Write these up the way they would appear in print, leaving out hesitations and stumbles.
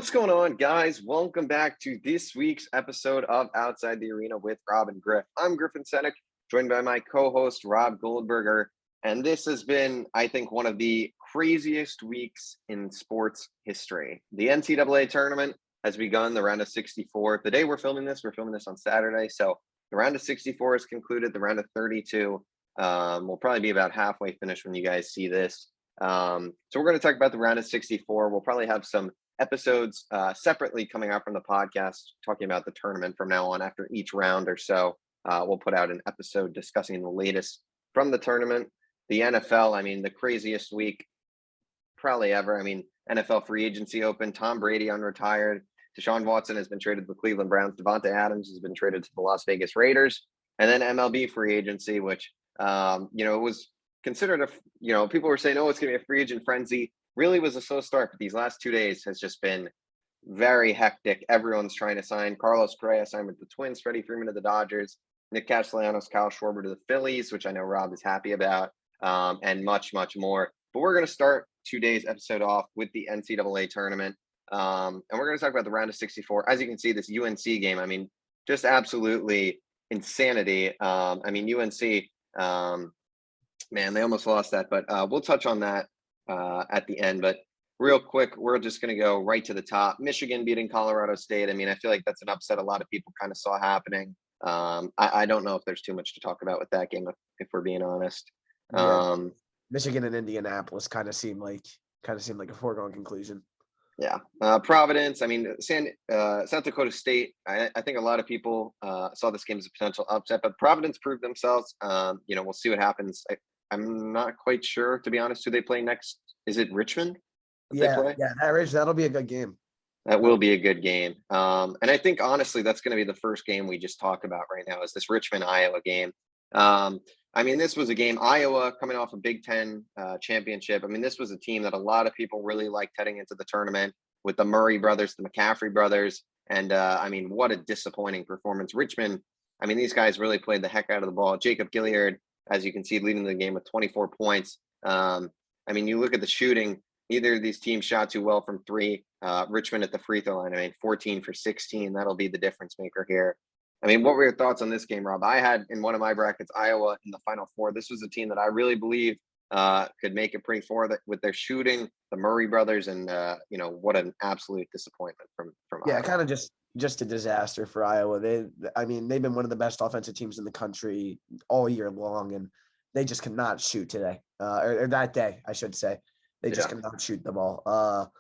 What's going on, guys? Welcome back to this week's episode of Outside the Arena with Rob and Griff. I'm Griffin Senek, joined by my co-host, Rob Goldberger. And this has been, I think, one of the craziest weeks in sports history. The NCAA tournament has begun, the round of 64. The day we're filming this on Saturday. So the round of 64 is concluded. The round of 32 will probably be about halfway finished when you guys see this. So we're going to talk about the round of 64. We'll probably have some episodes separately coming out from the podcast talking about the tournament from now on. After each round or so, we'll put out an episode discussing the latest from the tournament. The NFL, I mean, the craziest week probably ever. I mean, NFL free agency open, Tom Brady unretired, Deshaun Watson has been traded to the Cleveland Browns, Devante Adams has been traded to the Las Vegas Raiders, and then MLB free agency, which it was considered people were saying, oh, it's going to be a free agent frenzy. Really was a slow start, but these last 2 days has just been very hectic. Everyone's trying to sign. Carlos Correa signed with the Twins, Freddie Freeman to the Dodgers, Nick Castellanos, Kyle Schwarber to the Phillies, which I know Rob is happy about, and much, much more. But we're going to start today's episode off with the NCAA tournament, and we're going to talk about the round of 64. As you can see, this UNC game, I mean, just absolutely insanity. UNC, man, they almost lost that, but we'll touch on that at the end. But real quick, we're just going to go right to the top. Michigan beating Colorado State. I mean, I feel like that's an upset a lot of people kind of saw happening. I don't know if there's too much to talk about with that game, if we're being honest. Michigan and Indianapolis kind of seemed like a foregone conclusion. Yeah. Providence, I mean, South Dakota State, I think a lot of people saw this game as a potential upset, but Providence proved themselves. We'll see what happens. I'm not quite sure, to be honest, who they play next. Is it Richmond? That'll be a good game. That will be a good game. And I think, honestly, that's going to be the first game we just talk about right now is this Richmond-Iowa game. This was a game, Iowa coming off a Big Ten championship. I mean, this was a team that a lot of people really liked heading into the tournament with the Murray brothers, the McCaffrey brothers. And, what a disappointing performance. Richmond, I mean, these guys really played the heck out of the ball. Jacob Gilliard, as you can see, leading the game with 24 points. You look at the shooting, neither of these teams shot too well from three. Richmond at the free throw line, 14 for 16. That'll be the difference maker here. What were your thoughts on this game, Rob? I had in one of my brackets Iowa in the Final Four. This was a team that I really believe could make it pretty far with their shooting, the Murray brothers, and what an absolute disappointment from Iowa. Kind of just a disaster for Iowa. They've been one of the best offensive teams in the country all year long, and they just cannot shoot today, or that day, I should say. They just cannot shoot the ball.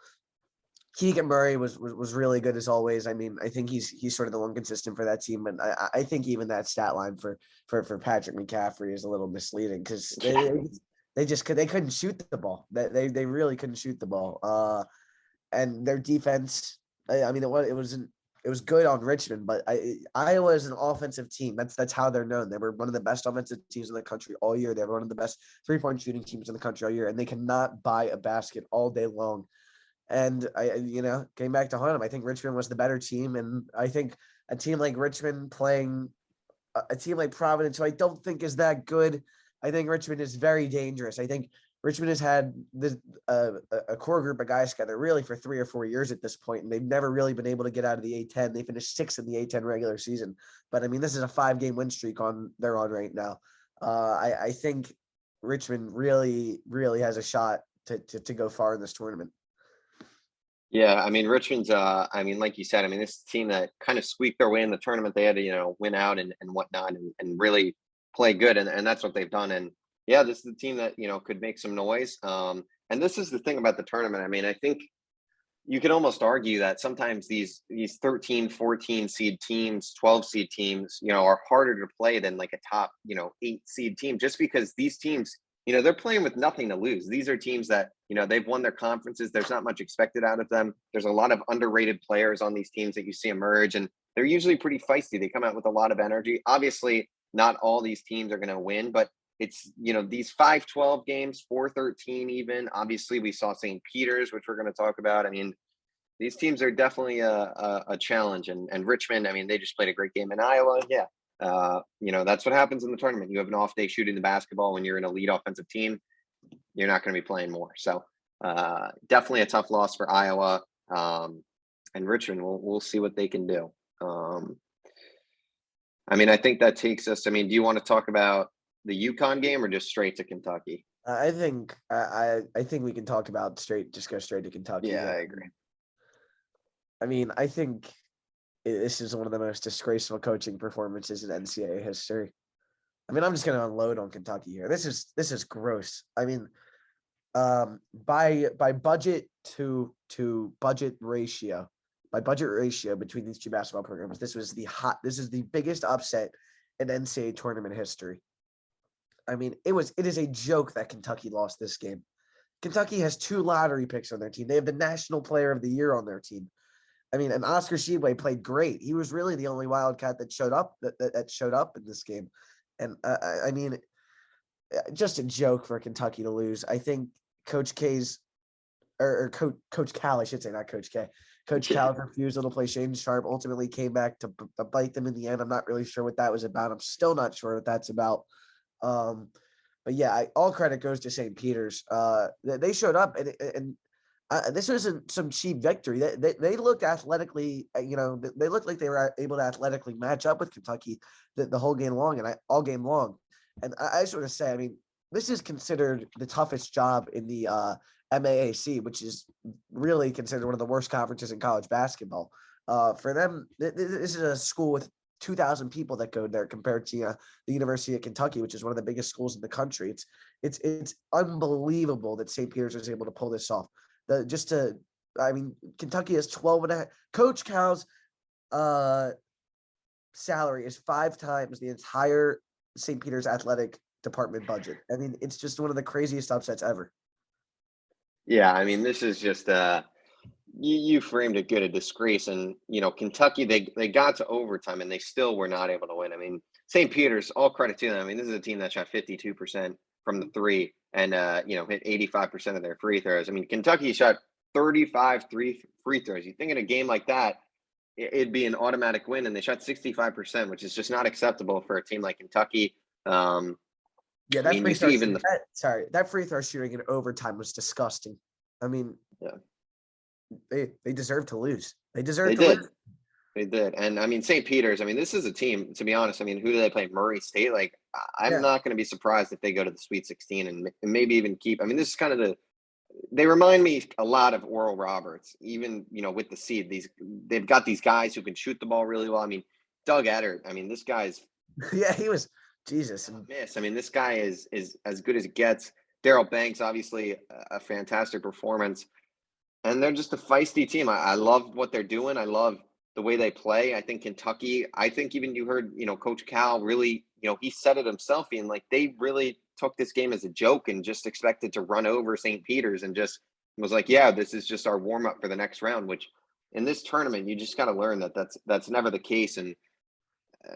Keegan Murray was really good as always. I think he's sort of the one consistent for that team, but I think even that stat line for Patrick McCaffrey is a little misleading because they couldn't shoot the ball. They really couldn't shoot the ball. And their defense, it was good on Richmond, but Iowa is an offensive team. That's how they're known. They were one of the best offensive teams in the country all year. They were one of the best 3-point shooting teams in the country all year, and they cannot buy a basket all day long. And came back to haunt them. I think Richmond was the better team, and I think a team like Richmond playing a team like Providence, who I don't think is that good. I think Richmond is very dangerous. I think Richmond has had a core group of guys together really for 3 or 4 years at this point, and they've never really been able to get out of the A-10. They finished 6th in the A-10 regular season, but this is a 5-game win streak they're on right now. I think Richmond really, really has a shot to go far in this tournament. Yeah, Richmond's, like you said, this is a team that kind of squeaked their way in the tournament. They had to, win out and whatnot and really play good, and that's what they've done. And, yeah, this is the team that, could make some noise. And this is the thing about the tournament. I think you could almost argue that sometimes these 13, 14 seed teams, 12 seed teams, are harder to play than like a top, 8 seed team, just because these teams – they're playing with nothing to lose. These are teams that, they've won their conferences. There's not much expected out of them. There's a lot of underrated players on these teams that you see emerge, and they're usually pretty feisty. They come out with a lot of energy. Obviously, not all these teams are going to win, but it's, these 5-12 games, 4-13 even. Obviously, we saw St. Peter's, which we're going to talk about. These teams are definitely a challenge. And Richmond, they just played a great game in Iowa. Yeah. That's what happens in the tournament. You have an off day shooting the basketball when you're an elite offensive team. You're not going to be playing more. So definitely a tough loss for Iowa. Richmond. We'll see what they can do. I mean, I think that takes us. I mean, do you want to talk about the UConn game or just straight to Kentucky? I think I think we can talk about just go straight to Kentucky. Yeah, I agree. I mean, I think this is one of the most disgraceful coaching performances in NCAA history. I mean, I'm just going to unload on Kentucky here. This is gross. I mean, by budget to budget ratio, between these two basketball programs, this is the biggest upset in NCAA tournament history. I mean, it is a joke that Kentucky lost this game. Kentucky has 2 lottery picks on their team. They have the National Player of the Year on their team. I mean, and Oscar Tshiebwe played great. He was really the only Wildcat that showed up that showed up in this game. And I mean, just a joke for Kentucky to lose. I think Coach K's or Coach Cal, I should say, not Coach K. Coach Cal's refusal to play Shane Sharp ultimately came back to bite them in the end. I'm not really sure what that was about. I'm still not sure what that's about. But yeah, all credit goes to St. Peter's. They showed up, and this wasn't some cheap victory. They looked athletically, they looked like they were able to athletically match up with Kentucky the whole game long, all game long. And I just want to say, I mean, this is considered the toughest job in the MAAC, which is really considered one of the worst conferences in college basketball. For them, this is a school with 2,000 people that go there compared to the University of Kentucky, which is one of the biggest schools in the country. It's unbelievable that St. Peter's was able to pull this off. Kentucky has 12.5. Coach Cal's salary is 5 times the entire St. Peter's athletic department budget. I mean, it's just one of the craziest upsets ever. Yeah, I mean, this is just you framed it good, a disgrace. And Kentucky, they got to overtime and they still were not able to win. I mean, St. Peter's, all credit to them. I mean, this is a team that shot 52% from the 3 and hit 85% of their free throws. I mean, Kentucky shot 35 free throws. You think in a game like that, it'd be an automatic win, and they shot 65%, which is just not acceptable for a team like Kentucky. Yeah, that free throw shooting in overtime was disgusting. I mean, yeah, they deserve to lose. They did. They did. And I mean, St. Peter's, I mean, this is a team, to be honest. I mean, who do they play? Murray State. Like, I'm not going to be surprised if they go to the Sweet 16 and maybe even keep. I mean, this is kind of they remind me a lot of Oral Roberts, even, with the seed. They've got these guys who can shoot the ball really well. I mean, Doug Eddard, I mean, this guy's. Yeah, he was. Jesus. I mean, this guy is as good as it gets. Daryl Banks, obviously, a fantastic performance. And they're just a feisty team. I love what they're doing. I love the way they play. I think Kentucky, even you heard, Coach Cal really, he said it himself, being like, they really took this game as a joke and just expected to run over St. Peter's and just was like, yeah, this is just our warm up for the next round, which in this tournament, you just got to learn that that's never the case. And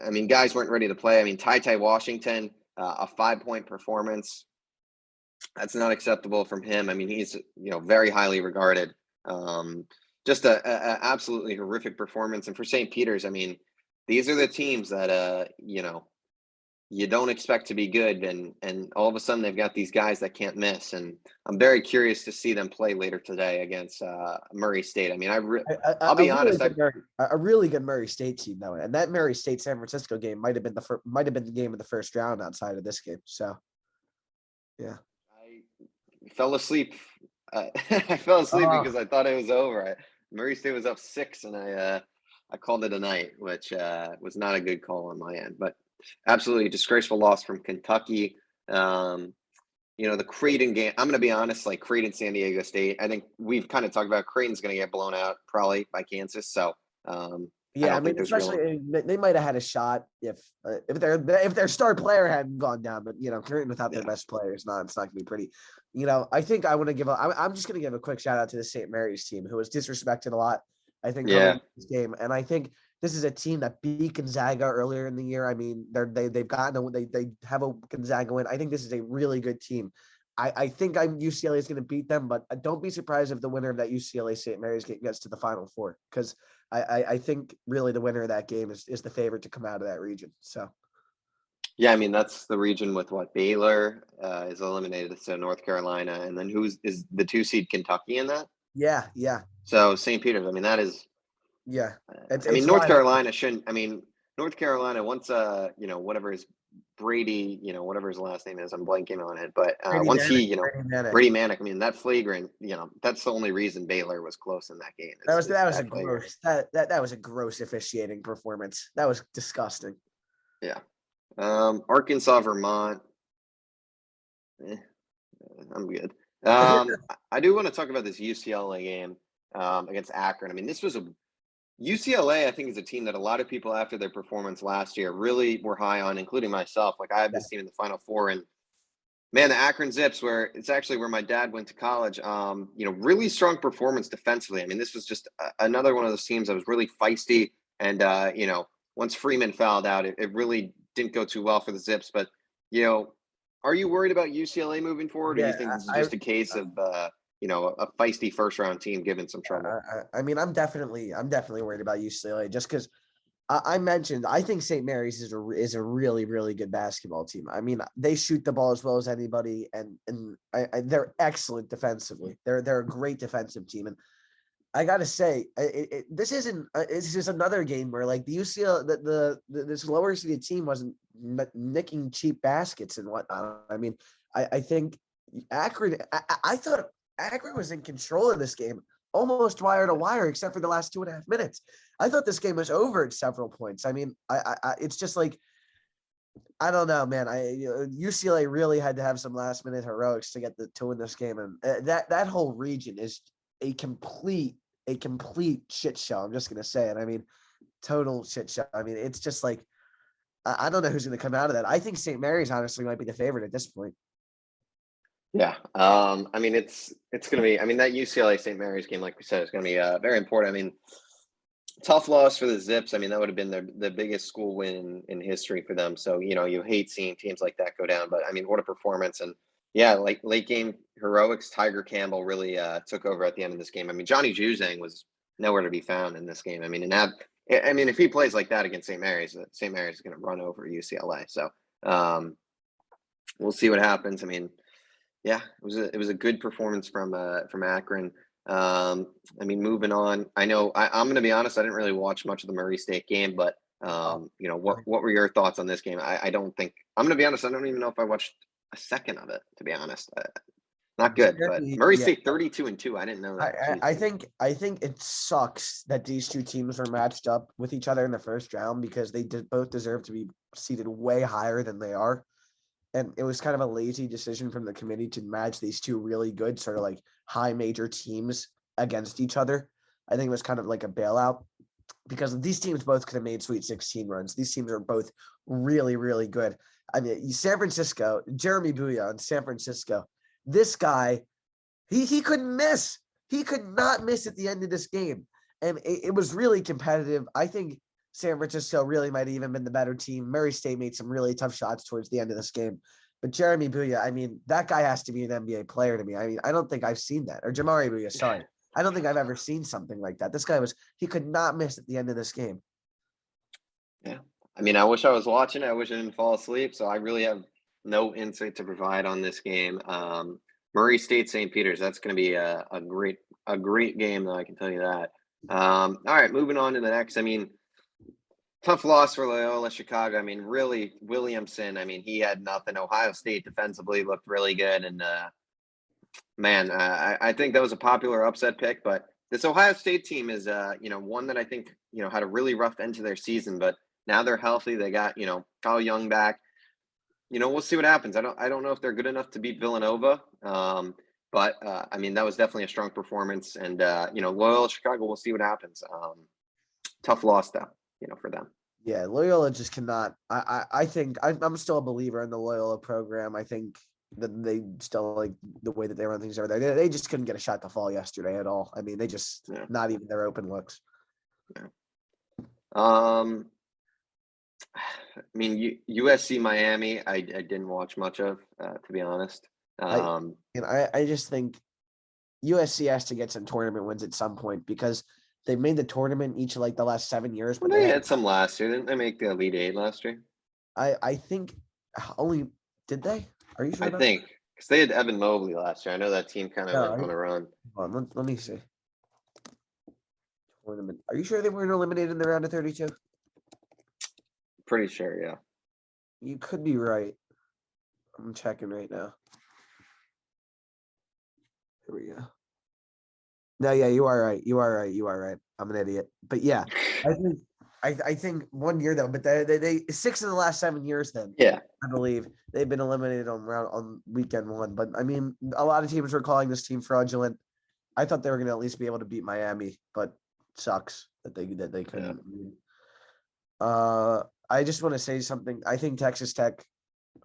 I mean, guys weren't ready to play. I mean, Ty Washington, a 5-point performance. That's not acceptable from him. I mean, he's, very highly regarded. Just a absolutely horrific performance. And for St. Peter's, I mean, these are the teams that, you don't expect to be good. And all of a sudden they've got these guys that can't miss. And I'm very curious to see them play later today against Murray State. I mean, I'll be honest. A really good Murray State team, though. And that Murray State San Francisco game might have been the game of the first round outside of this game. So, yeah. I fell asleep. I fell asleep because I thought it was over. Murray State was up 6, and I called it a night, which was not a good call on my end. But absolutely disgraceful loss from Kentucky. The Creighton game, I'm going to be honest, like Creighton, San Diego State, I think we've kind of talked about Creighton's going to get blown out probably by Kansas. So, yeah, I mean, especially they might have had a shot if their star player hadn't gone down, but Creighton without their best player it's not going to be pretty. I think I want to I'm just going to give a quick shout out to the St. Mary's team, who was disrespected a lot, I think, in this game. And I think this is a team that beat Gonzaga earlier in the year. I mean, they have a Gonzaga win. I think this is a really good team. I think UCLA is going to beat them, but don't be surprised if the winner of that UCLA St. Mary's game gets to the Final Four, because I think really the winner of that game is the favorite to come out of that region. So. Yeah, I mean, that's the region with Baylor is eliminated, so North Carolina, and then is the 2 seed Kentucky in that? Yeah. So St. Peter's, I mean, that is Yeah. I mean, North Carolina shouldn't. I mean, North Carolina once whatever his Brady, whatever his last name is, I'm blanking on it. But once he, Brady Manic. I mean, that flagrant, that's the only reason Baylor was close in that game. That was a gross that was a gross officiating performance. That was disgusting. Yeah. Arkansas, Vermont. I'm good. I do want to talk about this UCLA game against Akron. I mean, this was UCLA, I think, is a team that a lot of people after their performance last year really were high on, including myself. Like, I have this team in the Final Four, and man, the Akron Zips, where it's actually where my dad went to college. Really strong performance defensively. I mean, this was just another one of those teams that was really feisty, and once Freeman fouled out, it really didn't go too well for the Zips. But are you worried about UCLA moving forward, or do you think this is just a case of a feisty first round team giving some trouble? I mean, I'm definitely worried about UCLA just because I mentioned I think St. Mary's is a really, really good basketball team. I mean, they shoot the ball as well as anybody, and they're excellent defensively. They're a great defensive team, and I gotta say, this isn't. It's just another game where like the UCLA, this lower seeded team wasn't nicking cheap baskets and whatnot. I mean, I think Akron. I thought Akron was in control of this game, almost wire to wire, except for the last 2.5 minutes. I thought this game was over at several points. I mean, it's just like, I don't know, man. UCLA really had to have some last minute heroics to get to win this game, and that whole region is a complete shit show. I'm just gonna say it. I mean, total shit show. I mean, it's just like I don't know who's gonna come out of that. I think St. Mary's honestly might be the favorite at this point. Yeah. I mean, it's going to be, I mean, that UCLA St. Mary's game, like we said, is going to be very important. I mean, tough loss for the Zips. I mean, that would have been the biggest school win in history for them. So, you hate seeing teams like that go down. But, I mean, what a performance. And, yeah, like late game heroics, Tiger Campbell really took over at the end of this game. I mean, Johnny Juzang was nowhere to be found in this game. I mean, if he plays like that against St. Mary's is going to run over UCLA. So, we'll see what happens. I mean, yeah, it was a good performance from Akron. I mean, moving on. I know I'm going to be honest. I didn't really watch much of the Murray State game, but what were your thoughts on this game? I don't think I'm going to be honest. I don't even know if I watched a second of it. To be honest, not good. But Murray State 32-2. I didn't know that. I think it sucks that these two teams are matched up with each other in the first round because they both deserve to be seated way higher than they are. And it was kind of a lazy decision from the committee to match these two really good sort of like high major teams against each other. I think it was kind of like a bailout because these teams both could have made Sweet 16 runs. These teams are both really, really good. I mean, San Francisco, Jeremy Bouya in San Francisco, this guy, he couldn't miss. He could not miss at the end of this game. And it was really competitive. I think San Francisco really might have even been the better team. Murray State made some really tough shots towards the end of this game. But Jeremy Bouya, I mean, that guy has to be an NBA player to me. I mean, I don't think I've seen that. Or Jamari Bouya, sorry. I don't think I've ever seen something like that. This guy he could not miss at the end of this game. Yeah. I mean, I wish I was watching. I wish I didn't fall asleep. So I really have no insight to provide on this game. Murray State, St. Peter's, that's going to be a great game, though, I can tell you that. All right, moving on to the next. I mean, tough loss for Loyola Chicago. I mean, really, Williamson, I mean, he had nothing. Ohio State defensively looked really good. And, man, I think that was a popular upset pick. But this Ohio State team is, one that I think, had a really rough end to their season. But now they're healthy. They got, Kyle Young back. We'll see what happens. I don't know if they're good enough to beat Villanova. But, I mean, that was definitely a strong performance. And, Loyola Chicago, we'll see what happens. Tough loss, though. For them. Yeah, Loyola just cannot. I think I'm still a believer in the Loyola program. I think that they still like the way that they run things over there. They just couldn't get a shot to fall yesterday at all. I mean, they just not even their open looks. Yeah. I mean, USC Miami. I didn't watch much of, to be honest. I just think USC has to get some tournament wins at some point because they made the tournament each of like the last 7 years. But they had some last year. Didn't they make the Elite Eight last year? I think only did they? Are you sure? I think because they had Evan Mobley last year. I know that team kind of went on a run. Let me see. tournament. Are you sure they weren't eliminated in the round of 32? Pretty sure, yeah. You could be right. I'm checking right now. Here we go. No, yeah, you are right. You are right. You are right. I'm an idiot. But yeah, I think 1 year though, but they 6 of the last 7 years then. Yeah. I believe they've been eliminated on weekend 1. But I mean, a lot of teams were calling this team fraudulent. I thought they were going to at least be able to beat Miami, but sucks that they couldn't. Yeah. I just want to say something. I think Texas Tech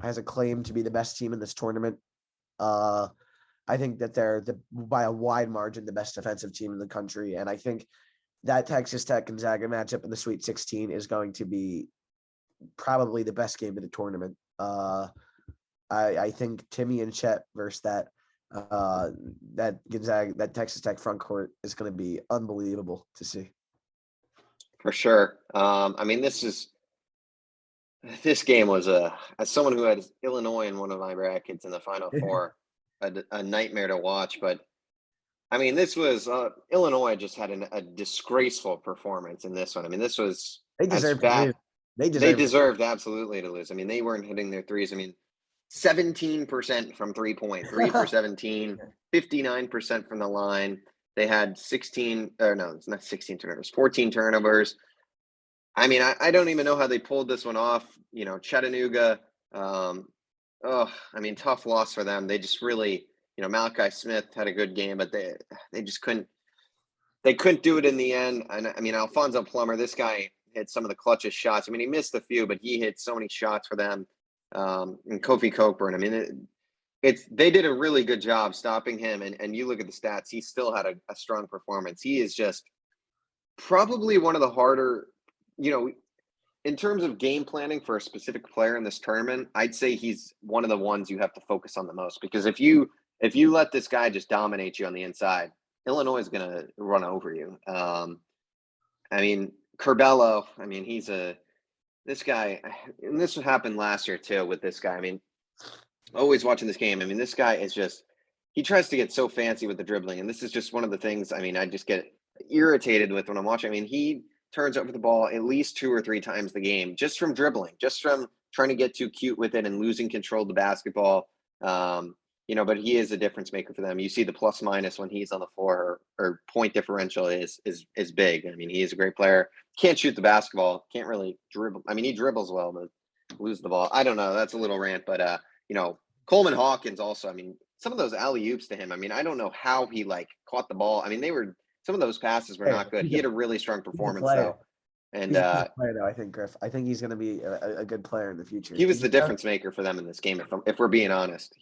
has a claim to be the best team in this tournament. I think that they're by a wide margin the best defensive team in the country, and I think that Texas Tech Gonzaga matchup in the Sweet 16 is going to be probably the best game of the tournament. I think Timmy and Chet versus that Gonzaga, that Texas Tech front court is going to be unbelievable to see. For sure. I mean, this game was as someone who had Illinois in one of my brackets in the Final Four, a nightmare to watch. But I mean, this was Illinois just had a disgraceful performance in this one. I mean, this was They deserved to lose. They deserved absolutely to lose. I mean, they weren't hitting their threes. I mean, 17% from 3-point, 3 for 17, 59% from the line. They had 14 turnovers. I mean, I don't even know how they pulled this one off. You know, Chattanooga, I mean, tough loss for them. They just really, Malachi Smith had a good game, but they just couldn't do it in the end. And I mean, Alfonso Plummer, this guy hit some of the clutchest shots. I mean, he missed a few, but he hit so many shots for them. And Kofi Cockburn, I mean, they did a really good job stopping him. And you look at the stats, he still had a strong performance. He is just probably one of the harder, in terms of game planning for a specific player in this tournament, I'd say he's one of the ones you have to focus on the most, because if you let this guy just dominate you on the inside, Illinois is going to run over you. I mean, Curbelo, I mean, this guy, and this happened last year too with this guy. I mean, always watching this game. I mean, this guy is he tries to get so fancy with the dribbling. And this is just one of the things, I mean, I just get irritated with when I'm watching. I mean, he turns over the ball at least 2 or 3 times the game, just from dribbling, just from trying to get too cute with it and losing control of the basketball. But he is a difference maker for them. You see the plus minus when he's on the floor, or point differential is big. I mean, he is a great player. Can't shoot the basketball. Can't really dribble. I mean, he dribbles well, but lose the ball. I don't know. That's a little rant, but Coleman Hawkins also. I mean, some of those alley-oops to him. I mean, I don't know how he caught the ball. I mean, some of those passes were not good. He had a really strong performance though. And he's a player, though, I think, Griff. I think he's going to be a good player in the future. He was the difference maker for them in this game. If we're being honest,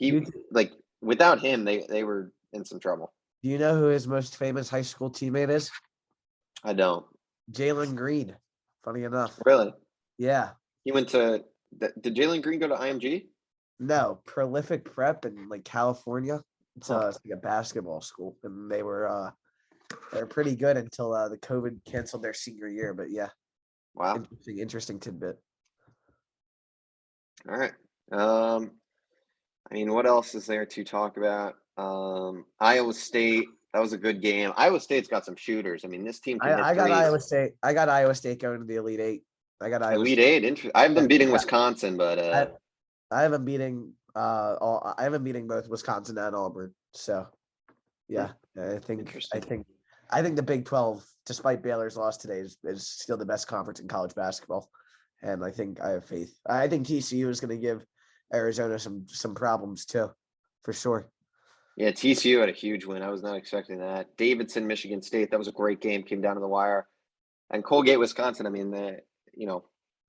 without him, they were in some trouble. Do you know who his most famous high school teammate is? I don't. Jalen Green. Funny enough. Really? Yeah. He went to. Did Jalen Green go to IMG? No, Prolific Prep in California. It's like a basketball school, and they're pretty good until the COVID canceled their senior year. But yeah, wow, interesting tidbit. All right. I mean, what else is there to talk about? Iowa State. That was a good game. Iowa State's got some shooters. I mean, this team can hit I got threes. Iowa State. I got Iowa State going to the Elite Eight. I got Iowa Elite State. Eight. I have them beating Wisconsin, but I haven't beating both Wisconsin and Auburn. So yeah, I think the Big 12, despite Baylor's loss today, is still the best conference in college basketball. And I think I have faith. I think TCU is going to give Arizona some problems too, for sure. Yeah, TCU had a huge win. I was not expecting that. Davidson, Michigan State, that was a great game. Came down to the wire. And Colgate, Wisconsin. I mean,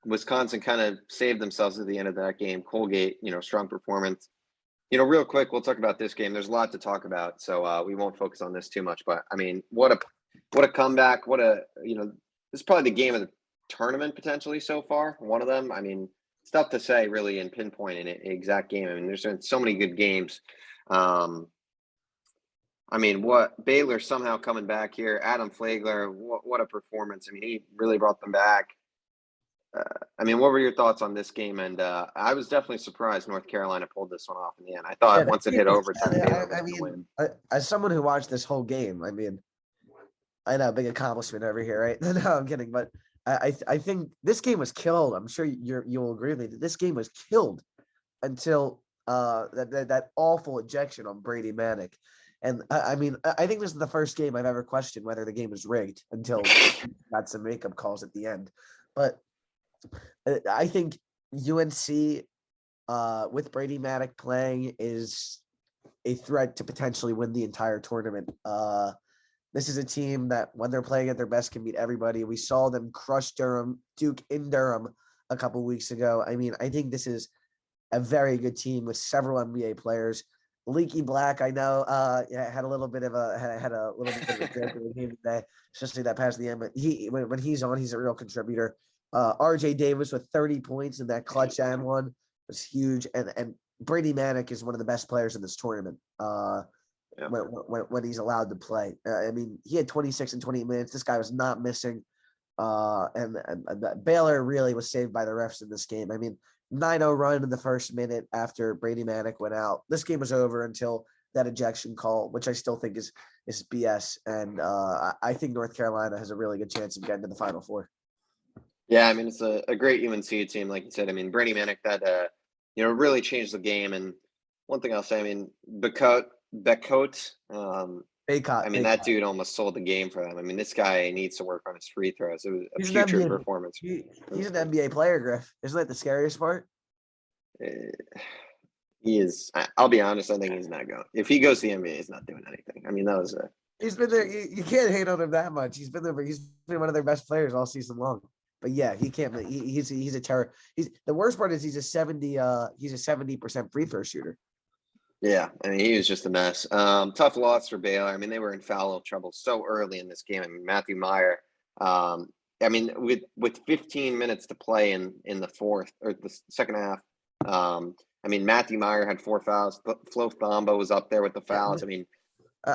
Wisconsin kind of saved themselves at the end of that game. Colgate, strong performance. Real quick, we'll talk about this game. There's a lot to talk about, so we won't focus on this too much. But I mean, what a comeback! This is probably the game of the tournament potentially so far. One of them. I mean, it's tough to say really in pinpoint an exact game. I mean, there's been so many good games. I mean, Baylor somehow coming back here. Adam Flagler, what a performance! I mean, he really brought them back. I mean, what were your thoughts on this game? And I was definitely surprised North Carolina pulled this one off in the end. I thought once it hit overtime, Baylor was going to win. As someone who watched this whole game, I mean, I know, big accomplishment over here, right? No, I'm kidding, but I think this game was killed. I'm sure you'll agree with me that this game was killed until that awful ejection on Brady Manick. And I mean, I think this is the first game I've ever questioned whether the game was rigged until got some makeup calls at the end. But I think UNC with Brady Manick playing is a threat to potentially win the entire tournament. This is a team that when they're playing at their best can beat everybody. We saw them crush Duke in Durham a couple weeks ago. I mean, I think this is a very good team with several NBA players. Leaky Black, I know, had a little bit of a joke in the game today, especially that pass at the end. But when he's on, he's a real contributor. RJ Davis with 30 points in that clutch and one was huge. And Brady Manick is one of the best players in this tournament. When he's allowed to play. I mean, he had 26 and 20 minutes. This guy was not missing. And Baylor really was saved by the refs in this game. I mean, 9-0 run in the first minute after Brady Manick went out. This game was over until that ejection call, which I still think is BS. And I think North Carolina has a really good chance of getting to the Final Four. Yeah, I mean, it's a great UNC team, like you said. I mean, Brady Manick, that really changed the game. And one thing I'll say, I mean, Beckhout, I mean, that dude almost sold the game for them. I mean, this guy needs to work on his free throws. It was a putrid performance. He's an NBA player, Griff. Isn't that the scariest part? He is. I'll be honest. I think he's not going. If he goes to the NBA, he's not doing anything. I mean, that was a. He's been there. You can't hate on him that much. He's been there. He's been one of their best players all season long. But yeah, he can't. He's a terror. The worst part is he's a 70% free throw shooter. Yeah, I mean, he was just a mess. Tough loss for Baylor. I mean, they were in foul trouble so early in this game. I mean, Matthew Meyer. I mean, with 15 minutes to play in the fourth or the second half. I mean, Matthew Meyer had 4 fouls. Flo Thamba was up there with the fouls. I mean,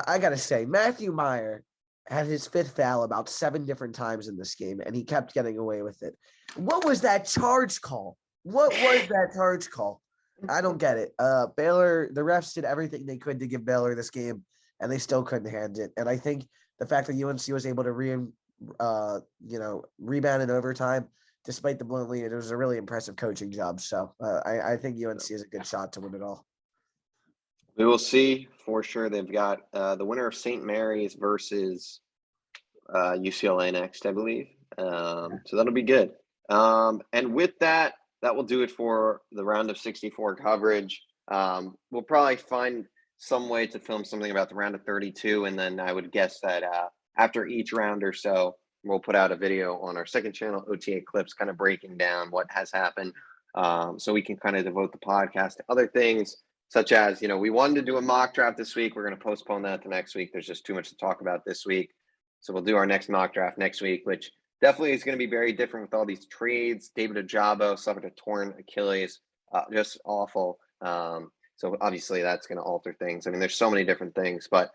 I gotta say, Matthew Meyer had his 5th foul about 7 different times in this game, and he kept getting away with it. What was that charge call? What was that charge call? I don't get it. Baylor, the refs did everything they could to give Baylor this game, and they still couldn't hand it. And I think the fact that UNC was able to rebound in overtime, despite the blown lead, it was a really impressive coaching job. So I think UNC is a good shot to win it all. We will see for sure. They've got the winner of St. Mary's versus UCLA next, I believe. So that'll be good. And with that, that will do it for the round of 64 coverage. We'll probably find some way to film something about the round of 32. And then I would guess that after each round or so, we'll put out a video on our second channel, OTA Clips, kind of breaking down what has happened. So we can kind of devote the podcast to other things, such as, we wanted to do a mock draft this week. We're going to postpone that to next week. There's just too much to talk about this week. So we'll do our next mock draft next week, which definitely is going to be very different with all these trades. David Ojabo suffered a torn Achilles, just awful. So obviously that's going to alter things. I mean, there's so many different things. But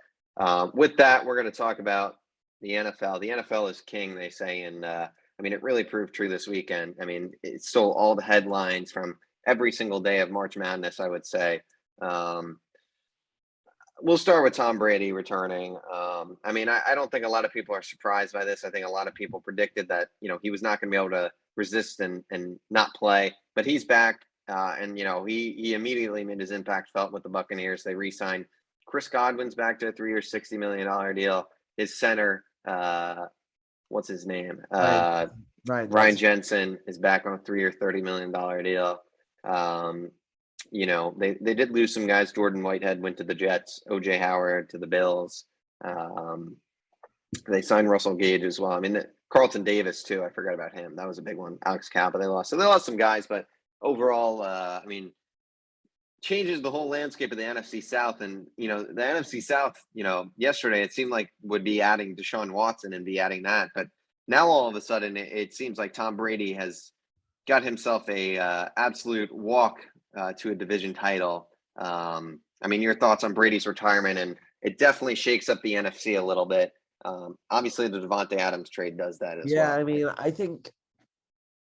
with that, we're going to talk about the NFL. The NFL is king, they say. And I mean, it really proved true this weekend. I mean, it stole all the headlines from every single day of March Madness, I would say. We'll start with Tom Brady returning. I mean, I don't think a lot of people are surprised by this. I think a lot of people predicted that, he was not going to be able to resist and not play. But he's back, and, he immediately made his impact felt with the Buccaneers. They re-signed Chris Godwin's back to a 3-year, $60 million deal. His center, what's his name? Ryan Jensen is back on a 3-year, $30 million deal. They did lose some guys. Jordan Whitehead went to the Jets. OJ Howard to the Bills. They signed Russell Gage as well. I mean, Carlton Davis too. I forgot about him. That was a big one. Alex Kappa they lost. So they lost some guys, but overall, I mean, changes the whole landscape of the NFC South. And, the NFC South, yesterday it seemed like would be adding Deshaun Watson and be adding that. But now all of a sudden it seems like Tom Brady has got himself a absolute walk to a division title. I mean, your thoughts on Brady's retirement, and it definitely shakes up the NFC a little bit. Obviously, the Devante Adams trade does that as well. Yeah, I mean, I think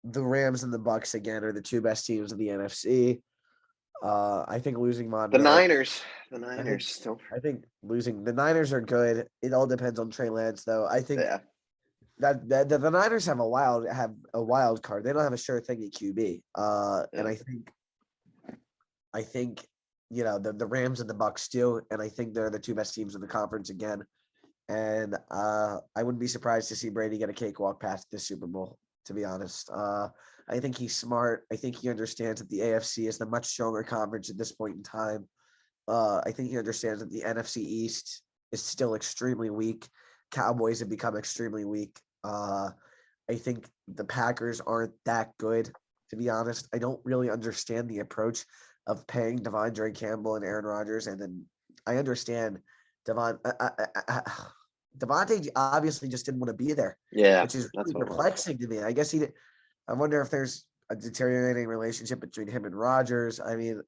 the Rams and the Bucs again are the two best teams in the NFC. I think losing The Monroe. Niners. The I Niners think still. I think losing the Niners are good. It all depends on Trey Lance, though. I think Yeah. that the Niners have a wild card. They don't have a sure thing at QB. And Yeah. I think the Rams and the Bucks do, and I think they're the two best teams in the conference again. And I wouldn't be surprised to see Brady get a cakewalk past this Super Bowl, to be honest. I think he's smart. I think he understands that the AFC is the much stronger conference at this point in time. I think he understands that the NFC East is still extremely weak. Cowboys have become extremely weak. I think the Packers aren't that good, to be honest. I don't really understand the approach of paying Devondre Campbell and Aaron Rodgers, and then I understand Devante obviously just didn't want to be there, Yeah. which is That's really what it was. perplexing to me. I guess I wonder if there's a deteriorating relationship between him and Rodgers. I mean,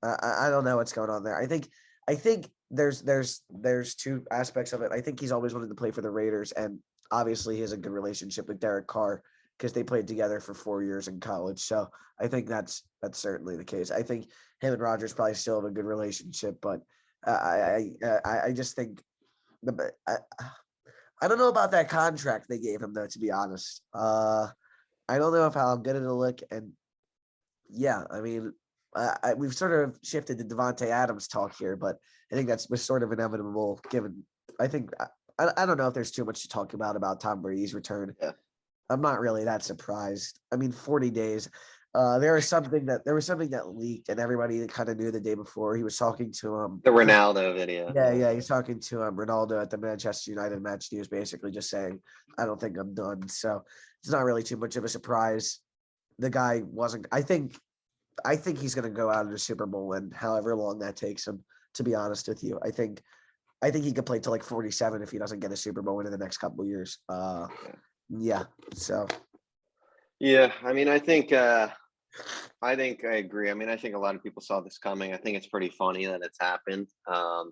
I don't know what's going on there. I think there's two aspects of it. I think he's always wanted to play for the Raiders, and obviously he has a good relationship with Derek Carr because they played together for 4 years in college. So I think that's certainly the case. I think him and Rodgers probably still have a good relationship, but I just think I don't know about that contract they gave him, though, to be honest. I don't know how good it'll look, and yeah, I mean, we've sort of shifted to Devante Adams talk here, but I think was sort of inevitable given. I think I don't know if there's too much to talk about Tom Brady's return. Yeah. I'm not really that surprised. I mean, 40 days. There was something that leaked, and everybody kind of knew the day before. He was talking to The Ronaldo video. Yeah, he's talking to Ronaldo at the Manchester United match. He was basically just saying, "I don't think I'm done." So it's not really too much of a surprise. The guy wasn't. I think he's going to go out in the Super Bowl and however long that takes him. To be honest with you, I think he could play till like 47 if he doesn't get a Super Bowl win in the next couple of years. Yeah. So. Yeah, I mean, I think I agree. I mean, I think a lot of people saw this coming. I think it's pretty funny that it's happened. I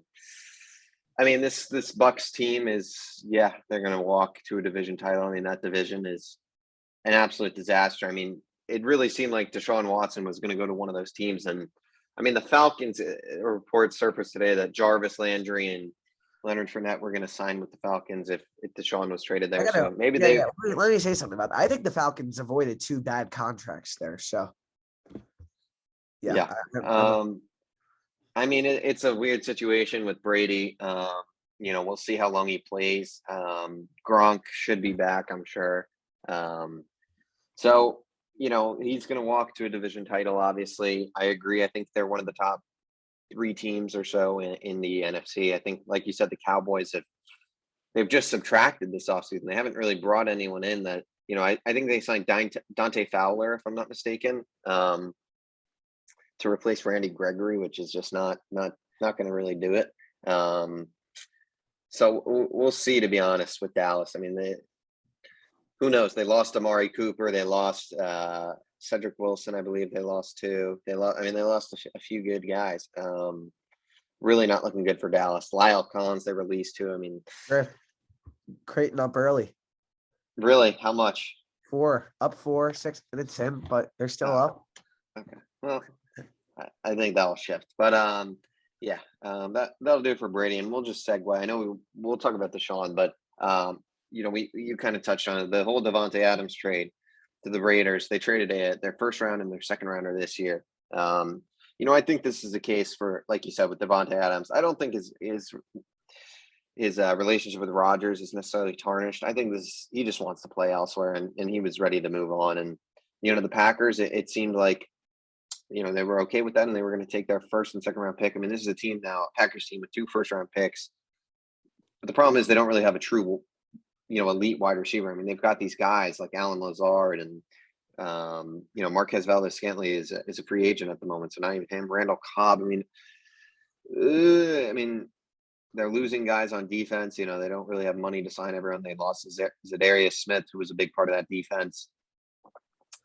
mean, this Bucks team is, they're going to walk to a division title. I mean, that division is an absolute disaster. I mean, it really seemed like Deshaun Watson was going to go to one of those teams. And I mean, the Falcons, report surfaced today that Jarvis Landry and Leonard Fournette were going to sign with the Falcons if Deshaun was traded there. So maybe Yeah. Let me say something about that. I think the Falcons avoided 2 bad contracts there. So, yeah. I mean, it's a weird situation with Brady. We'll see how long he plays. Gronk should be back, I'm sure. So, he's going to walk to a division title, obviously. I agree. I think they're one of the top 3 teams or so in the NFC. I think, like you said, the Cowboys they've just subtracted this offseason. They haven't really brought anyone in that, I think they signed Dante Fowler, if I'm not mistaken, to replace Randy Gregory, which is just not going to really do it. So we'll see, to be honest, with Dallas. I mean, who knows? They lost Amari Cooper. They lost Cedric Wilson, I believe they lost too. They lost a few good guys. Really not looking good for Dallas. Lyle Collins, they released too. I mean, Creighton up early. Really? How much? 4, up 4, 6, and it's him, but they're still up. Okay. Well, I think that'll shift, but that'll do it for Brady, and we'll just segue. I know we'll talk about Deshaun, but you kind of touched on it. The whole Devante Adams trade to the Raiders. They traded their first round and their second rounder this year. I think this is the case for, like you said, with Devante Adams. I don't think his relationship with Rodgers is necessarily tarnished. I think he just wants to play elsewhere, and he was ready to move on. And the Packers, it seemed like they were okay with that, and they were going to take their first and second round pick. I mean, this is a team now, a Packers team with 2 first round picks. But the problem is they don't really have a true, elite wide receiver. I mean, they've got these guys like Alan Lazard and Marquez Valdes-Scantling is a free agent at the moment, so not even him. Randall Cobb. I mean, they're losing guys on defense. They don't really have money to sign everyone. They lost Zadarius Smith, who was a big part of that defense.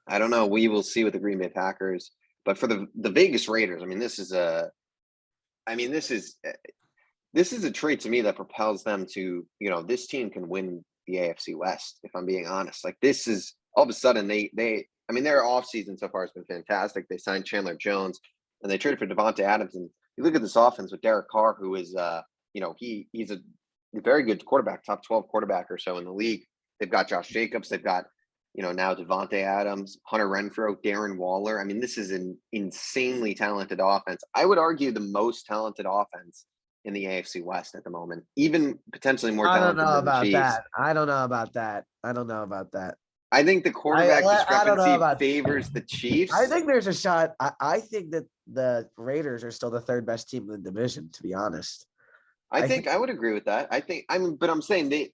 I don't know. We will see with the Green Bay Packers. But for the Vegas Raiders, I mean, this is a trade to me that propels them to, this team can win the AFC West, if I'm being honest. Like, this is all of a sudden their offseason so far has been fantastic. They signed Chandler Jones. and they traded for Devante Adams. And you look at this offense with Derek Carr, who is, he's a very good quarterback, top 12 quarterback or so in the league. They've got Josh Jacobs. They've got, now Devante Adams, Hunter Renfrow, Darren Waller. I mean, this is an insanely talented offense. I would argue the most talented offense in the AFC West at the moment, even potentially more talented than the Chiefs. I don't know about that. I think the quarterback discrepancy about favors the Chiefs. I think there's a shot. I think that the Raiders are still the third best team in the division, to be honest. I think I would agree with that. But I'm saying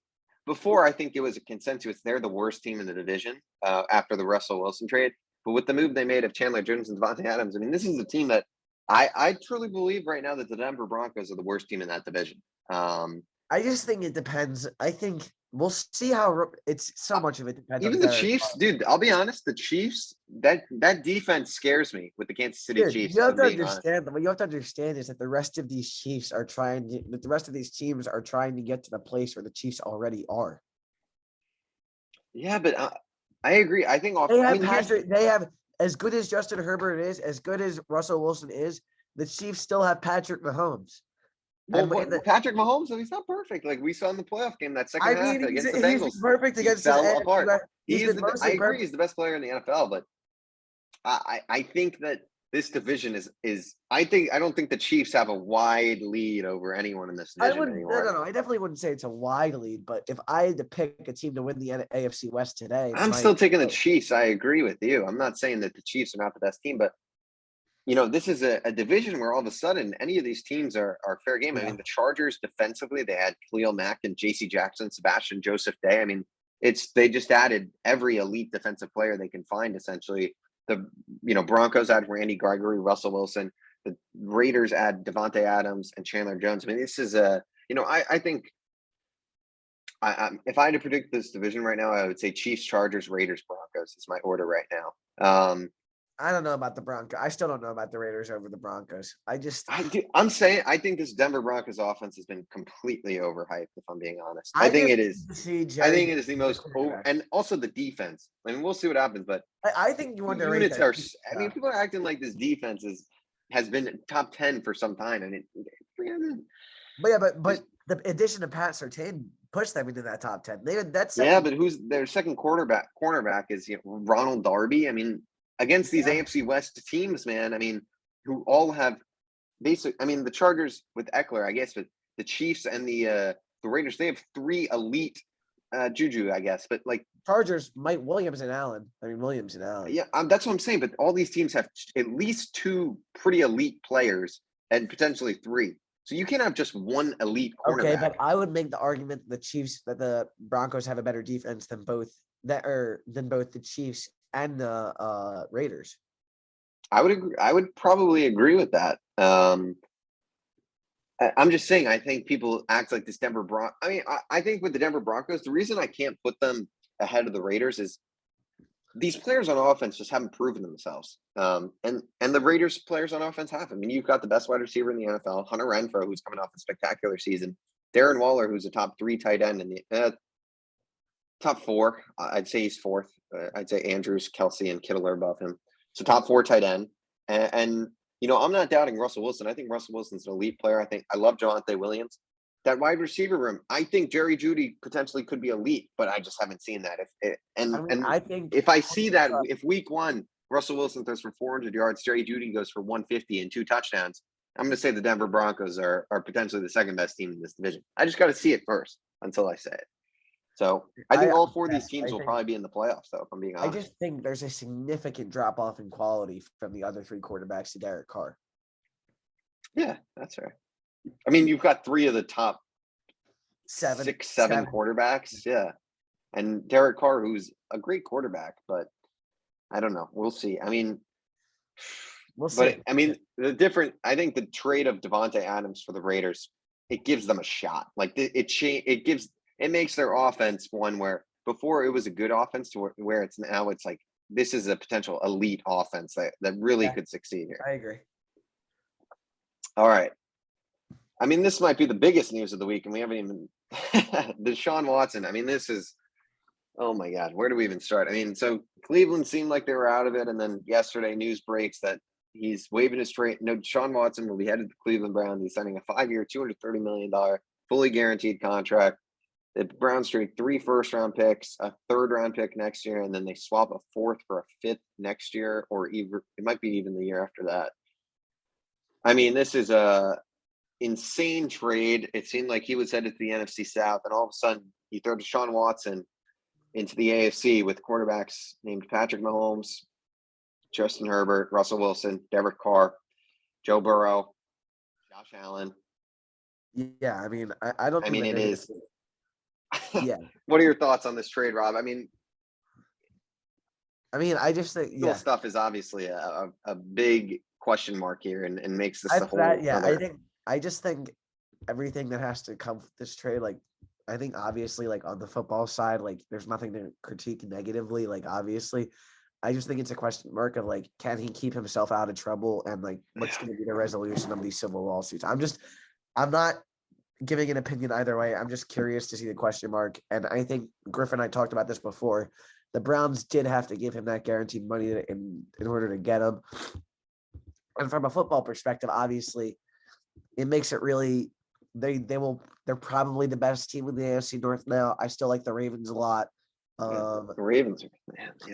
before I think it was a consensus they're the worst team in the division after the Russell Wilson trade. But with the move they made of Chandler Jones and Devante Adams, I mean, this is a team that I truly believe right now that the Denver Broncos are the worst team in that division. I just think it depends. I think we'll see how it's so much of it depends. Even the Chiefs, dude, I'll be honest, the Chiefs, that defense scares me with the Kansas City Chiefs. You have to understand what you have to understand is that the rest of these teams are trying to get to the place where the Chiefs already are. Yeah, but I agree. I think they have as good as Justin Herbert is, as good as Russell Wilson is, the Chiefs still have Patrick Mahomes. Well, Patrick Mahomes, he's not perfect. Like we saw in the playoff game, that second half against the Bengals, he's perfect against fell apart. I agree, he's the best player in the NFL, but I think that this division is. I don't think the Chiefs have a wide lead over anyone in this division anymore. No. I definitely wouldn't say it's a wide lead, but if I had to pick a team to win the AFC West today, I'm still taking the Chiefs. I agree with you. I'm not saying that the Chiefs are not the best team, but this is a division where all of a sudden any of these teams are fair game. Yeah. I mean, the Chargers defensively, they had Khalil Mack and J.C. Jackson, Sebastian Joseph Day. I mean, they just added every elite defensive player they can find, essentially. The Broncos add Randy Gregory, Russell Wilson. The Raiders add Devante Adams and Chandler Jones. I mean, this is I think if I had to predict this division right now, I would say Chiefs, Chargers, Raiders, Broncos is my order right now. I don't know about the Broncos. I still don't know about the Raiders over the Broncos. I'm saying I think this Denver Broncos offense has been completely overhyped, if I'm being honest. I think it is the most over, and also the defense. I mean, we'll see what happens, but I think you underrate units I mean, people are acting like this defense has been top 10 for some time, and but the addition of Pat Surtain pushed them into that top 10. But who's their second cornerback is Ronald Darby. I mean, against these AFC West teams, man, I mean, who all have the Chargers with Eckler, I guess, but the Chiefs and the Raiders, they have three elite juju, I guess, but like Chargers, Williams and Allen. Yeah, that's what I'm saying. But all these teams have at least two pretty elite players and potentially three. So you can't have just one elite cornerback. Okay, but I would make the argument that the Broncos have a better defense than both the Chiefs and the Raiders. I would agree. I would probably agree with that. I'm just saying, I think people act like this Denver Broncos. I mean, I think with the Denver Broncos, the reason I can't put them ahead of the Raiders is these players on offense just haven't proven themselves. And the Raiders players on offense have. I mean, you've got the best wide receiver in the NFL, Hunter Renfrow, who's coming off a spectacular season. Darren Waller, who's a top 3 tight end in the top 4. I'd say he's 4th. I'd say Andrews, Kelsey, and Kittle are above him. So top 4 tight end. And I'm not doubting Russell Wilson. I think Russell Wilson's an elite player. I love Javonte Williams. That wide receiver room, I think Jerry Jeudy potentially could be elite, but I just haven't seen that. I think if I see that, if week 1 Russell Wilson throws for 400 yards, Jerry Jeudy goes for 150 and 2 touchdowns, I'm going to say the Denver Broncos are potentially the second best team in this division. I just got to see it first until I say it. So I think all 4 of these teams will probably be in the playoffs, though, if I'm being honest. I just think there's a significant drop-off in quality from the other 3 quarterbacks to Derek Carr. Yeah, that's right. I mean, you've got 3 of the top 7 quarterbacks. Yeah. And Derek Carr, who's a great quarterback, but I don't know. We'll see. I mean, we'll see. But I mean, I think the trade of Devante Adams for the Raiders, it gives them a shot. Like it makes their offense one where before it was a good offense to where it's now it's like, this is a potential elite offense that really could succeed here. I agree. All right. I mean, this might be the biggest news of the week, and we haven't even Deshaun Watson. I mean, this is, oh my God, where do we even start? I mean, so Cleveland seemed like they were out of it, and then yesterday news breaks that he's waiving his trade. No, Deshaun Watson will be headed to Cleveland Browns. He's signing a 5-year, $230 million, fully guaranteed contract. The Browns trade 3 first-round picks, a 3rd-round pick next year, and then they swap a 4th for a 5th next year, or even it might be even the year after that. I mean, this is a insane trade. It seemed like he was headed to the NFC South, and all of a sudden you throw Deshaun Watson into the AFC with quarterbacks named Patrick Mahomes, Justin Herbert, Russell Wilson, Derek Carr, Joe Burrow, Josh Allen. Yeah, I mean, I don't. I mean, it is. Yeah. What are your thoughts on this trade, Rob? I mean, I just think stuff is obviously a big question mark here, and makes this a whole. I just think everything that has to come with this trade, like, I think obviously, like, on the football side, like, there's nothing to critique negatively. Like, obviously, I just think it's a question mark of, like, can he keep himself out of trouble, and, like, what's going to be the resolution of these civil lawsuits? I'm not giving an opinion either way. I'm just curious to see the question mark. And I think Griff and I talked about this before. The Browns did have to give him that guaranteed money in order to get him. And from a football perspective, obviously, it makes it really they're probably the best team in the AFC North now. I still like the Ravens a lot. The Ravens are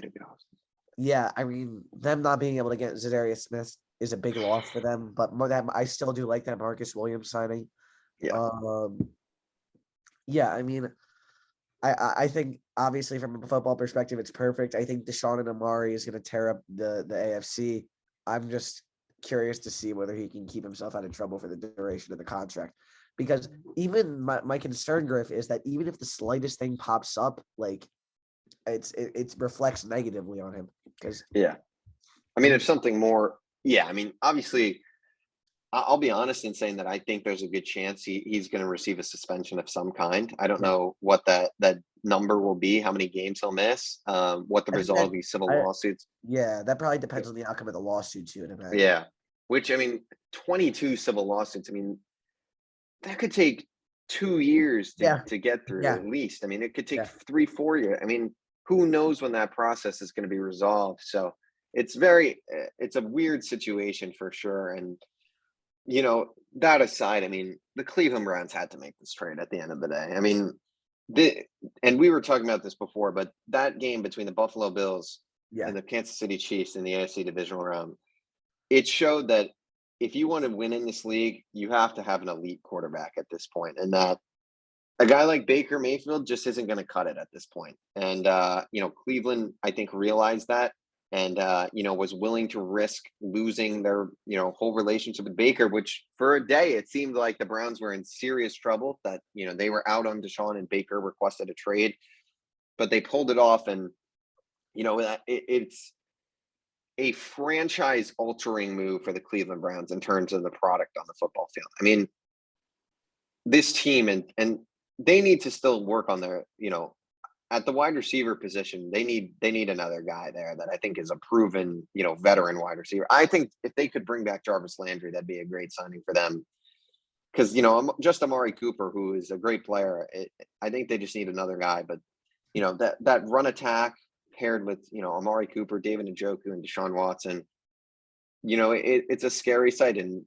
go. Yeah, I mean, them not being able to get Zadarius Smith is a big loss for them, but I still do like that Marcus Williams signing. Yeah. Yeah, I mean, I think obviously from a football perspective, it's perfect. I think Deshaun and Amari is going to tear up the AFC. I'm just curious to see whether he can keep himself out of trouble for the duration of the contract. Because even my concern, Griff, is that even if the slightest thing pops up, like it reflects negatively on him. Because I mean, if something more, I mean, obviously, I'll be honest in saying that I think there's a good chance he's going to receive a suspension of some kind. I don't know what that number will be, how many games he'll miss, what the result of these civil lawsuits. Yeah, that probably depends on the outcome of the lawsuit too. Yeah, which, I mean, 22 civil lawsuits. I mean, that could take 2 years to get through at least. I mean, it could take 3-4 years. I mean, who knows when that process is going to be resolved? So it's a weird situation for sure. And, you know, that aside, I mean, the Cleveland Browns had to make this trade at the end of the day. I mean, and we were talking about this before, but that game between the Buffalo Bills and the Kansas City Chiefs in the AFC divisional round, it showed that if you want to win in this league, you have to have an elite quarterback at this point, and that a guy like Baker Mayfield just isn't going to cut it at this point. And, you know, Cleveland, I think, realized that and, you know, was willing to risk losing their, you know, whole relationship with Baker, which for a day, it seemed like the Browns were in serious trouble, that, you know, they were out on Deshaun and Baker requested a trade, but they pulled it off. And, you know, it's a franchise altering move for the Cleveland Browns in terms of the product on the football field. I mean, this team and they need to still work on their, you know, at the wide receiver position, they need another guy there that I think is a proven, you know, veteran wide receiver. I think if they could bring back Jarvis Landry, that'd be a great signing for them. Because, you know, just Amari Cooper, who is a great player, I think they just need another guy. But, you know, that run attack paired with, you know, Amari Cooper, David Njoku, and Deshaun Watson, you know, it's a scary sight, and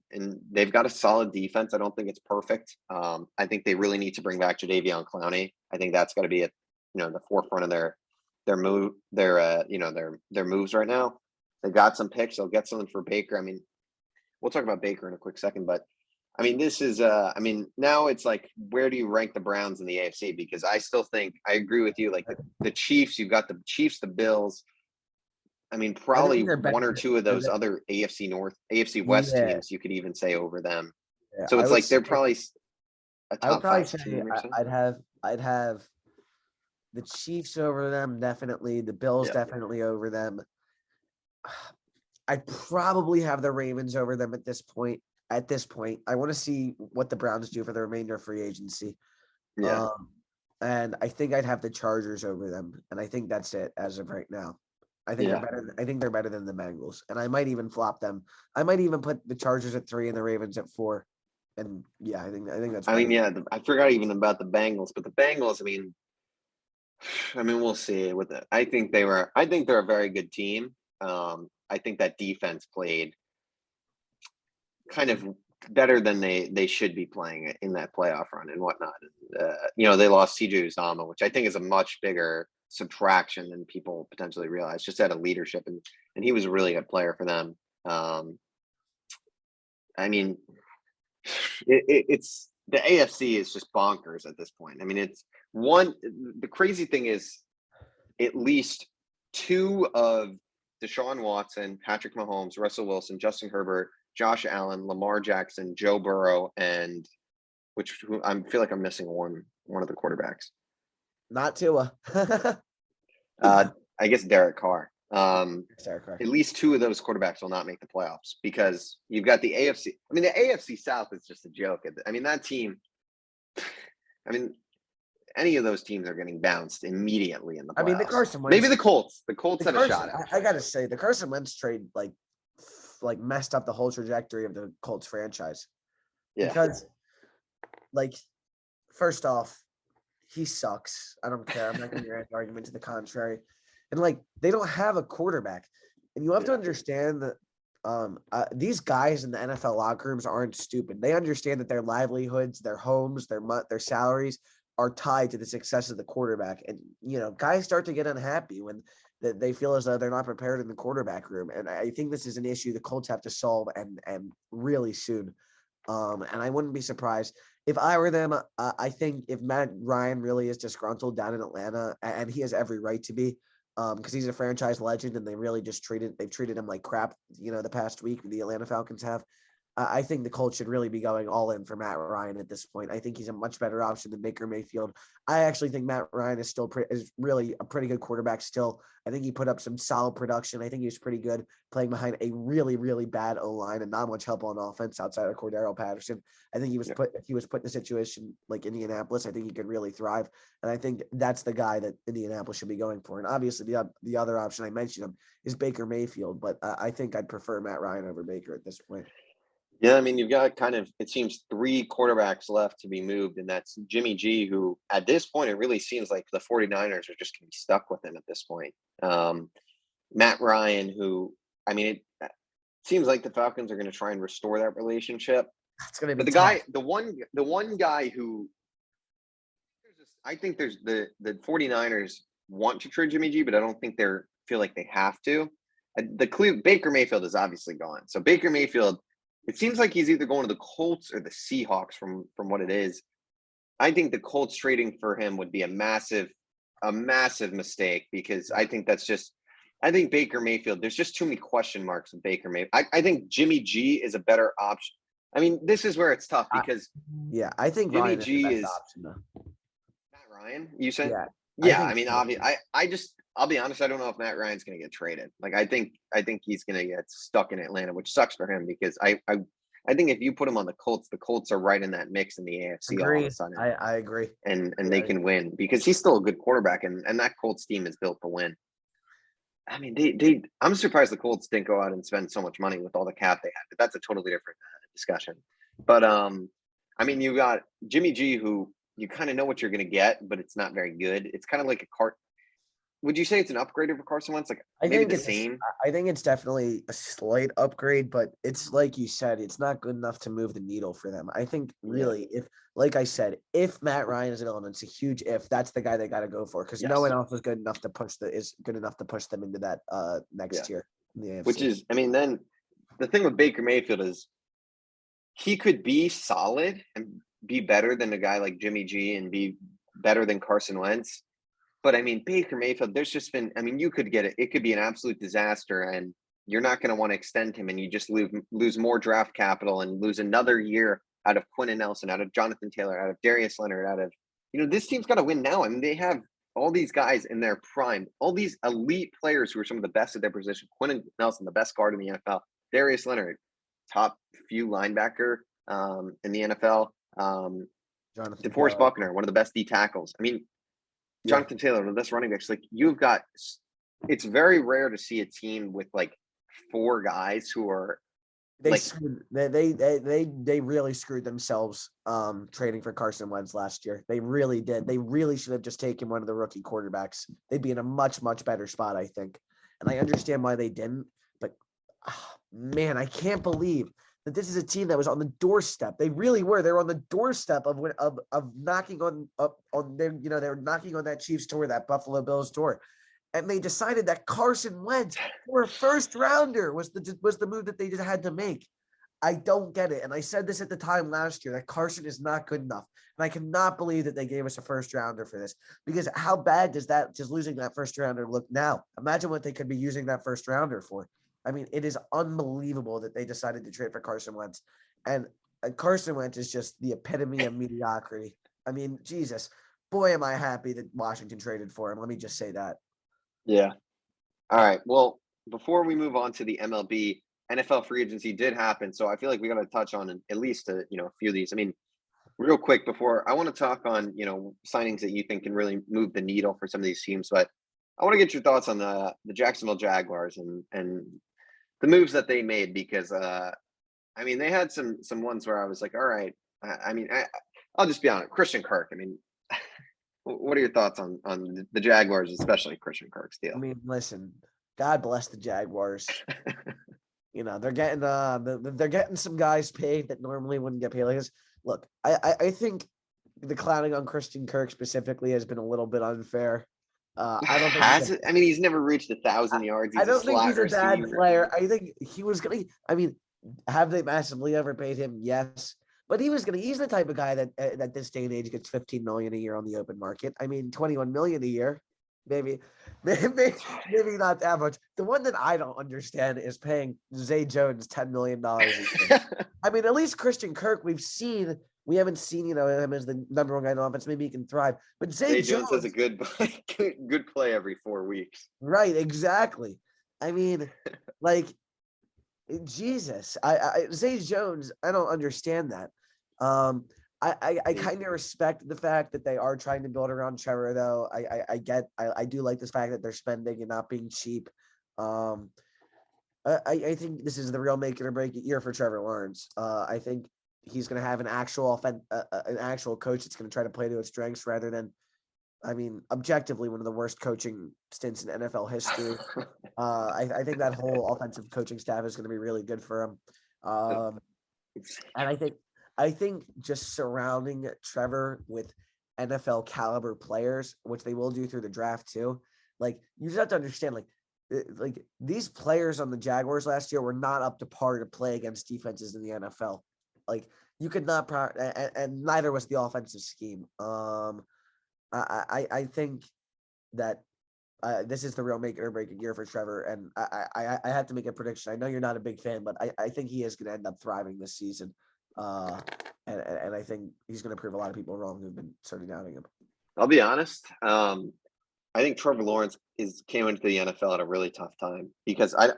they've got a solid defense. I don't think it's perfect. I think they really need to bring back Jadeveon Clowney. I think that's got to be at, you know, the forefront of their moves right now. They got some picks. They'll get something for Baker. I mean, we'll talk about Baker in a quick second, but I mean, this is I mean, now it's like, where do you rank the Browns in the AFC? Because I still think I agree with you. Like the Chiefs, you've got the Chiefs, the Bills. I mean, probably one or two of those other AFC North, AFC West teams you could even say over them. Yeah, so it's like they're probably a top five team or something. I'd have the Chiefs over them, definitely. The Bills definitely over them. I'd probably have the Ravens over them at this point. I want to see what the Browns do for the remainder of free agency. Yeah. And I think I'd have the Chargers over them. And I think that's it as of right now. I think they're better than the Bengals. And I might even flop them. I might even put the Chargers at 3 and the Ravens at 4. And I think that's I mean, I forgot even about the Bengals, but the Bengals, I mean, we'll see I think they're a very good team. I think that defense played kind of better than they should be playing in that playoff run and whatnot. And, they lost CJ Uzama, which I think is a much bigger subtraction than people potentially realize, just out of leadership. And he was a really good player for them. I mean, it's the AFC is just bonkers at this point. I mean, the crazy thing is at least two of Deshaun Watson, Patrick Mahomes, Russell Wilson, Justin Herbert, Josh Allen, Lamar Jackson, Joe Burrow, and I feel like I'm missing one of the quarterbacks. Not Tua. I guess Derek Carr. Derek Carr. At least two of those quarterbacks will not make the playoffs because you've got the AFC. I mean, the AFC South is just a joke. I mean, that team. I mean, any of those teams are getting bounced immediately in the playoffs. I mean, the Carson Wentz. Maybe the Colts. The Colts had a shot at it. I gotta say, the Carson Wentz trade like messed up the whole trajectory of the Colts franchise. Yeah. Because, first off, he sucks. I don't care. I'm not going to hear any argument to the contrary. And they don't have a quarterback. And you have to understand that these guys in the NFL locker rooms aren't stupid. They understand that their livelihoods, their homes, their salaries are tied to the success of the quarterback. And, guys start to get unhappy when they feel as though they're not prepared in the quarterback room. And I think this is an issue the Colts have to solve and really soon. And I wouldn't be surprised if I were them. I think if Matt Ryan really is disgruntled down in Atlanta, and he has every right to be, because he's a franchise legend, and they've treated him like crap, the past week, the Atlanta Falcons have. I think the Colts should really be going all in for Matt Ryan at this point. I think he's a much better option than Baker Mayfield. I actually think Matt Ryan is really a pretty good quarterback still. I think he put up some solid production. I think he was pretty good playing behind a really, really bad O-line and not much help on offense outside of Cordero Patterson. I think he was put in a situation like Indianapolis. I think he could really thrive. And I think that's the guy that Indianapolis should be going for. And obviously the other option I mentioned him is Baker Mayfield, but I think I'd prefer Matt Ryan over Baker at this point. Yeah, I mean, you've got it seems three quarterbacks left to be moved, and that's Jimmy G, who at this point, it really seems like the 49ers are just going to be stuck with him at this point. Matt Ryan, who, I mean, it seems like the Falcons are going to try and restore that relationship. It's going to be but the one guy who I think there's the 49ers want to trade Jimmy G, but I don't think feel like they have to. Baker Mayfield is obviously gone. So Baker Mayfield, it seems like he's either going to the Colts or the Seahawks from what it is. I think the Colts trading for him would be a massive mistake, because I think Baker Mayfield, there's just too many question marks with Baker Mayfield. I think Jimmy G is a better option. I mean, this is where it's tough because I think Jimmy Ryan G is the best option, though. Matt Ryan, you said? Yeah. I mean, obviously, I'll be honest, I don't know if Matt Ryan's going to get traded. I think he's going to get stuck in Atlanta, which sucks for him, because I think if you put him on the Colts are right in that mix in the AFC all of a sudden. I agree. And they can win, because he's still a good quarterback, and that Colts team is built to win. I mean, I'm surprised the Colts didn't go out and spend so much money with all the cap they had, but that's a totally different discussion. But, I mean, you got Jimmy G, who you kind of know what you're going to get, but it's not very good. It's kind of like would you say it's an upgrade over Carson Wentz? I think it's definitely a slight upgrade, but it's like you said, it's not good enough to move the needle for them. I think really, if Matt Ryan is available, and it's a huge if, that's the guy they got to go for, because no one else is good enough to push them into that next tier in the AFC. Which is, I mean, then the thing with Baker Mayfield is he could be solid and be better than a guy like Jimmy G and be better than Carson Wentz. But I mean, Baker Mayfield, there's just been, I mean, you could get it. It could be an absolute disaster, and you're not going to want to extend him, and you just lose more draft capital and lose another year out of Quentin Nelson, out of Jonathan Taylor, out of Darius Leonard, out of, this team's got to win now. I mean, they have all these guys in their prime, all these elite players who are some of the best at their position. Quentin Nelson, the best guard in the NFL. Darius Leonard, top few linebacker in the NFL. DeForest Buckner, one of the best D tackles. I mean, Jonathan Taylor, one of the best running backs. It's very rare to see a team with four guys who are. They really screwed themselves trading for Carson Wentz last year. They really did. They really should have just taken one of the rookie quarterbacks. They'd be in a much, much better spot, I think. And I understand why they didn't. But, man, I can't believe that this is a team that was on the doorstep. They really were. They were on the doorstep of knocking on their, they were knocking on that Chiefs door, that Buffalo Bills door. And they decided that Carson Wentz for a first rounder was the move that they just had to make. I don't get it. And I said this at the time last year that Carson is not good enough. And I cannot believe that they gave us a first rounder for this, because how bad does that just losing that first rounder look now? Imagine what they could be using that first rounder for. I mean, it is unbelievable that they decided to trade for Carson Wentz. And Carson Wentz is just the epitome of mediocrity. I mean, Jesus, boy, am I happy that Washington traded for him. Let me just say that. Yeah. All right. Well, before we move on to the MLB, NFL free agency did happen. So I feel like we got to touch on at least a few of these. I mean, real quick before I want to talk on, signings that you think can really move the needle for some of these teams, but I want to get your thoughts on the Jacksonville Jaguars and the moves that they made, because I mean, they had some ones where I was like, all right, I'll just be honest, Christian Kirk. I mean, what are your thoughts on the Jaguars, especially Christian Kirk's deal? I mean, listen, God bless the Jaguars. They're getting some guys paid that normally wouldn't get paid like this. Look, I think the clowning on Christian Kirk specifically has been a little bit unfair. I don't think I mean, he's never reached 1,000 yards. I don't think he's a bad player. I think he was gonna. I mean, have they massively overpaid him? Yes, but he's the type of guy that at this day and age gets $15 million a year on the open market. I mean, $21 million a year. Maybe not that much. The one that I don't understand is paying Zay Jones $10 million a year. I mean, at least Christian Kirk, we haven't seen, him as the number one guy in offense. Maybe he can thrive. But Zay Jones has a good play every 4 weeks. Right, exactly. I mean, like, Jesus. Zay Jones, I don't understand that. I kind of respect the fact that they are trying to build around Trevor, though. I do like this fact that they're spending and not being cheap. I think this is the real make it or break it year for Trevor Lawrence. I think he's going to have an actual coach that's going to try to play to his strengths rather than, objectively one of the worst coaching stints in NFL history. I think that whole offensive coaching staff is going to be really good for him. And I think just surrounding Trevor with NFL caliber players, which they will do through the draft too. Like, you just have to understand, like these players on the Jaguars last year were not up to par to play against defenses in the NFL. Like, you could not, and neither was the offensive scheme. I think that this is the real make it or break it year for Trevor, and I have to make a prediction. I know you're not a big fan, but I think he is going to end up thriving this season. And I think he's going to prove a lot of people wrong who've been sort of doubting him. I'll be honest. I think Trevor Lawrence came into the NFL at a really tough time, because I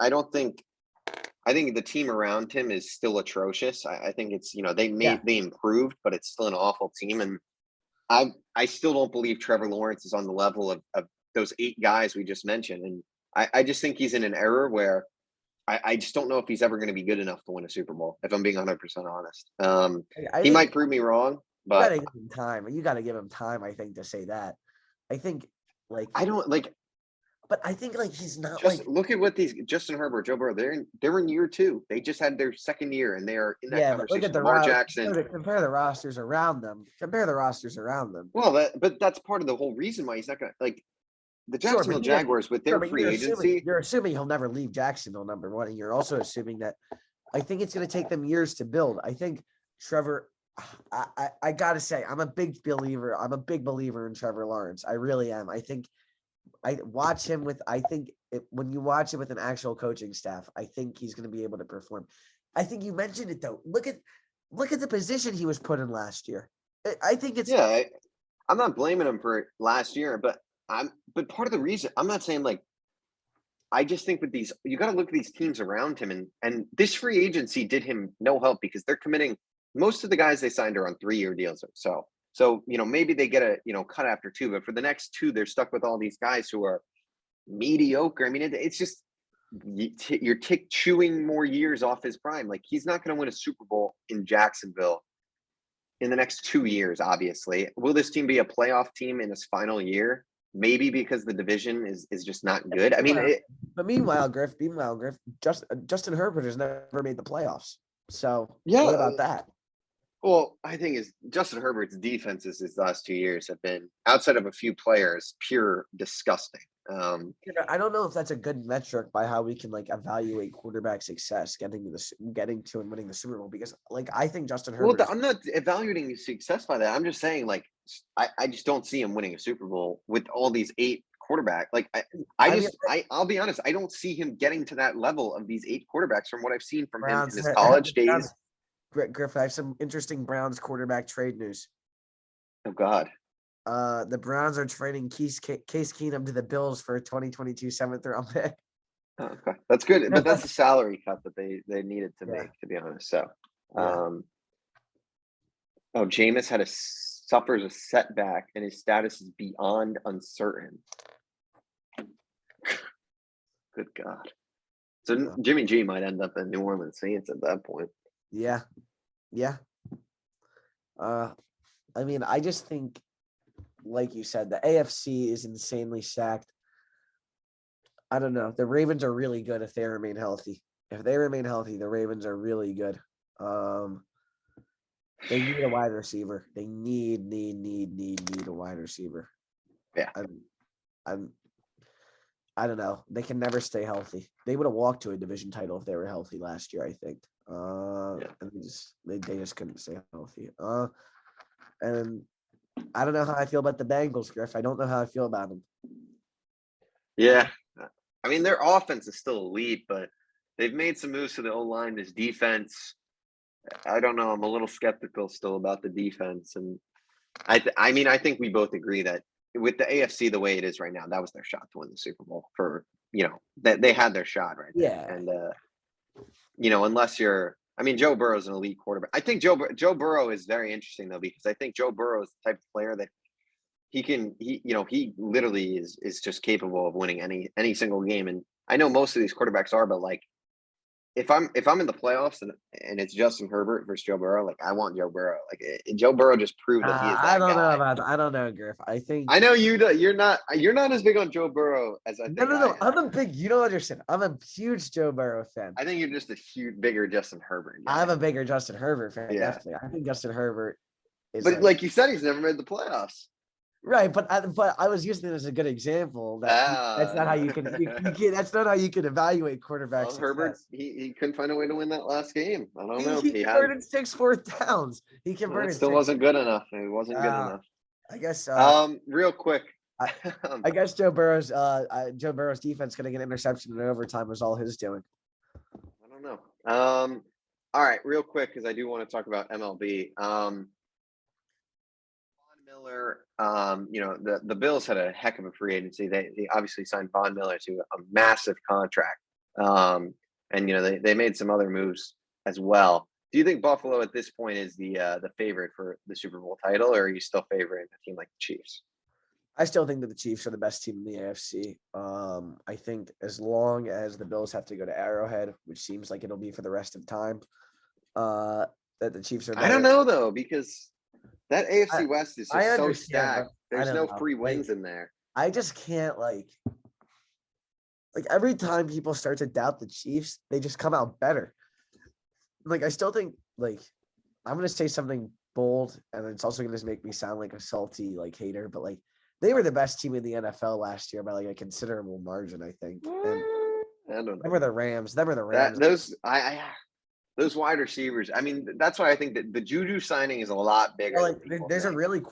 think the team around him is still atrocious. I think it's, they improved, but it's still an awful team. And I still don't believe Trevor Lawrence is on the level of those 8 guys we just mentioned. And I just think he's in an era where I just don't know if he's ever going to be good enough to win a Super Bowl, if I'm being 100% honest. He might prove me wrong, but you got to give him time. You got to give him time, I think, to say that. I think, but I think, he's not look at what these Justin Herbert, Joe Burrow, they're in year 2. They just had their second year, and they are in that conversation. Look at Lamar Jackson. Compare the rosters around them. Well, but that's part of the whole reason why he's not going to, the Jacksonville Jaguars with their free agency. You're assuming he'll never leave Jacksonville, number one, and you're also assuming that I think it's going to take them years to build. I think Trevor, I got to say, I'm a big believer in Trevor Lawrence. I really am. I think when you watch him with an actual coaching staff, I think he's going to be able to perform. I think you mentioned it, though. Look at the position he was put in last year. I think it's I'm not blaming him for last year, but part of the reason, I'm not saying I just think with these, you got to look at these teams around him, and this free agency did him no help, because they're committing, most of the guys they signed are on 3-year deals. So, maybe they get a, cut after 2, but for the next 2, they're stuck with all these guys who are mediocre. I mean, it's just, you're chewing more years off his prime. Like, he's not going to win a Super Bowl in Jacksonville in the next 2 years, obviously. Will this team be a playoff team in his final year? Maybe, because the division is just not good. I mean, but meanwhile, Griff, Justin Herbert has never made the playoffs. So Yeah. what about that? Well, I think is Justin Herbert's defenses his last 2 years have been, outside of a few players, pure disgusting. I don't know if that's a good metric by how we can like evaluate quarterback success getting to and winning the Super Bowl, because like I think Justin Herbert. Well, I'm not evaluating his success by that. I'm just saying, like, I just don't see him winning a Super Bowl with all these 8 quarterbacks. Like, I'll be honest, I don't see him getting to that level of these 8 quarterbacks from what I've seen from him in his college days. Griff, I have some interesting Browns quarterback trade news. Oh God. The Browns are trading Case Keenum to the Bills for a 2022 7th-round pick. Oh, okay, that's good, but that's a salary cut that they needed to make, to be honest. So, Jameis suffers a setback and his status is beyond uncertain. Good God. So Jimmy G might end up in New Orleans Saints at that point. Yeah. I mean, I just think, like you said, the AFC is insanely stacked. I don't know. The Ravens are really good if they remain healthy. If they remain healthy, the Ravens are really good. They need a wide receiver. They need a wide receiver. Yeah. I don't know. They can never stay healthy. They would have walked to a division title if they were healthy last year, I think. And they just couldn't stay healthy. And I don't know how I feel about the Bengals, Griff. I don't know how I feel about them. Yeah. I mean, their offense is still elite, but they've made some moves to the O-line. This defense, I don't know. I'm a little skeptical still about the defense. And I mean, I think we both agree that with the AFC the way it is right now, that was their shot to win the Super Bowl that they had their shot right there. And, unless Joe Burrow is an elite quarterback. I think Joe Burrow is very interesting though, because I think Joe Burrow is the type of player that he literally is just capable of winning any single game. And I know most of these quarterbacks are, but like, if I'm in the playoffs and it's Justin Herbert versus Joe Burrow, like I want Joe Burrow. Like Joe Burrow just proved that he is that guy. I don't know, Griff. I know you're not as big on Joe Burrow as I think. No. I'm a big. You don't understand. I'm a huge Joe Burrow fan. I think you're just a bigger Justin Herbert guy. I'm a bigger Justin Herbert fan. Yeah. Definitely. I think Justin Herbert is. But like you said, he's never made the playoffs. Right, but I was using it as a good example. That's not how you can. That's not how you can evaluate quarterbacks. Well, Herbert, he couldn't find a way to win that last game. I don't know. He converted 6 4th downs. He converted. It still wasn't good enough. It wasn't good enough. I guess. Real quick. I guess Joe Burrow's defense getting an interception in overtime was all his doing. I don't know. All right, real quick, because I do want to talk about MLB. Miller, the Bills had a heck of a free agency. They obviously signed Von Miller to a massive contract. And they made some other moves as well. Do you think Buffalo at this point is the favorite for the Super Bowl title, or are you still favoring a team like the Chiefs? I still think that the Chiefs are the best team in the AFC. I think as long as the Bills have to go to Arrowhead, which seems like it'll be for the rest of time, that the Chiefs are better. I don't know though, because that AFC West is just so stacked. There's no free wins in there. I just can't like every time people start to doubt the Chiefs, they just come out better. Like I still think I'm gonna say something bold, and it's also gonna make me sound like a salty hater, but they were the best team in the NFL last year by a considerable margin, I think. And I don't know. Them were the Rams. Those wide receivers. I mean, that's why I think that the Juju signing is a lot bigger. There's a really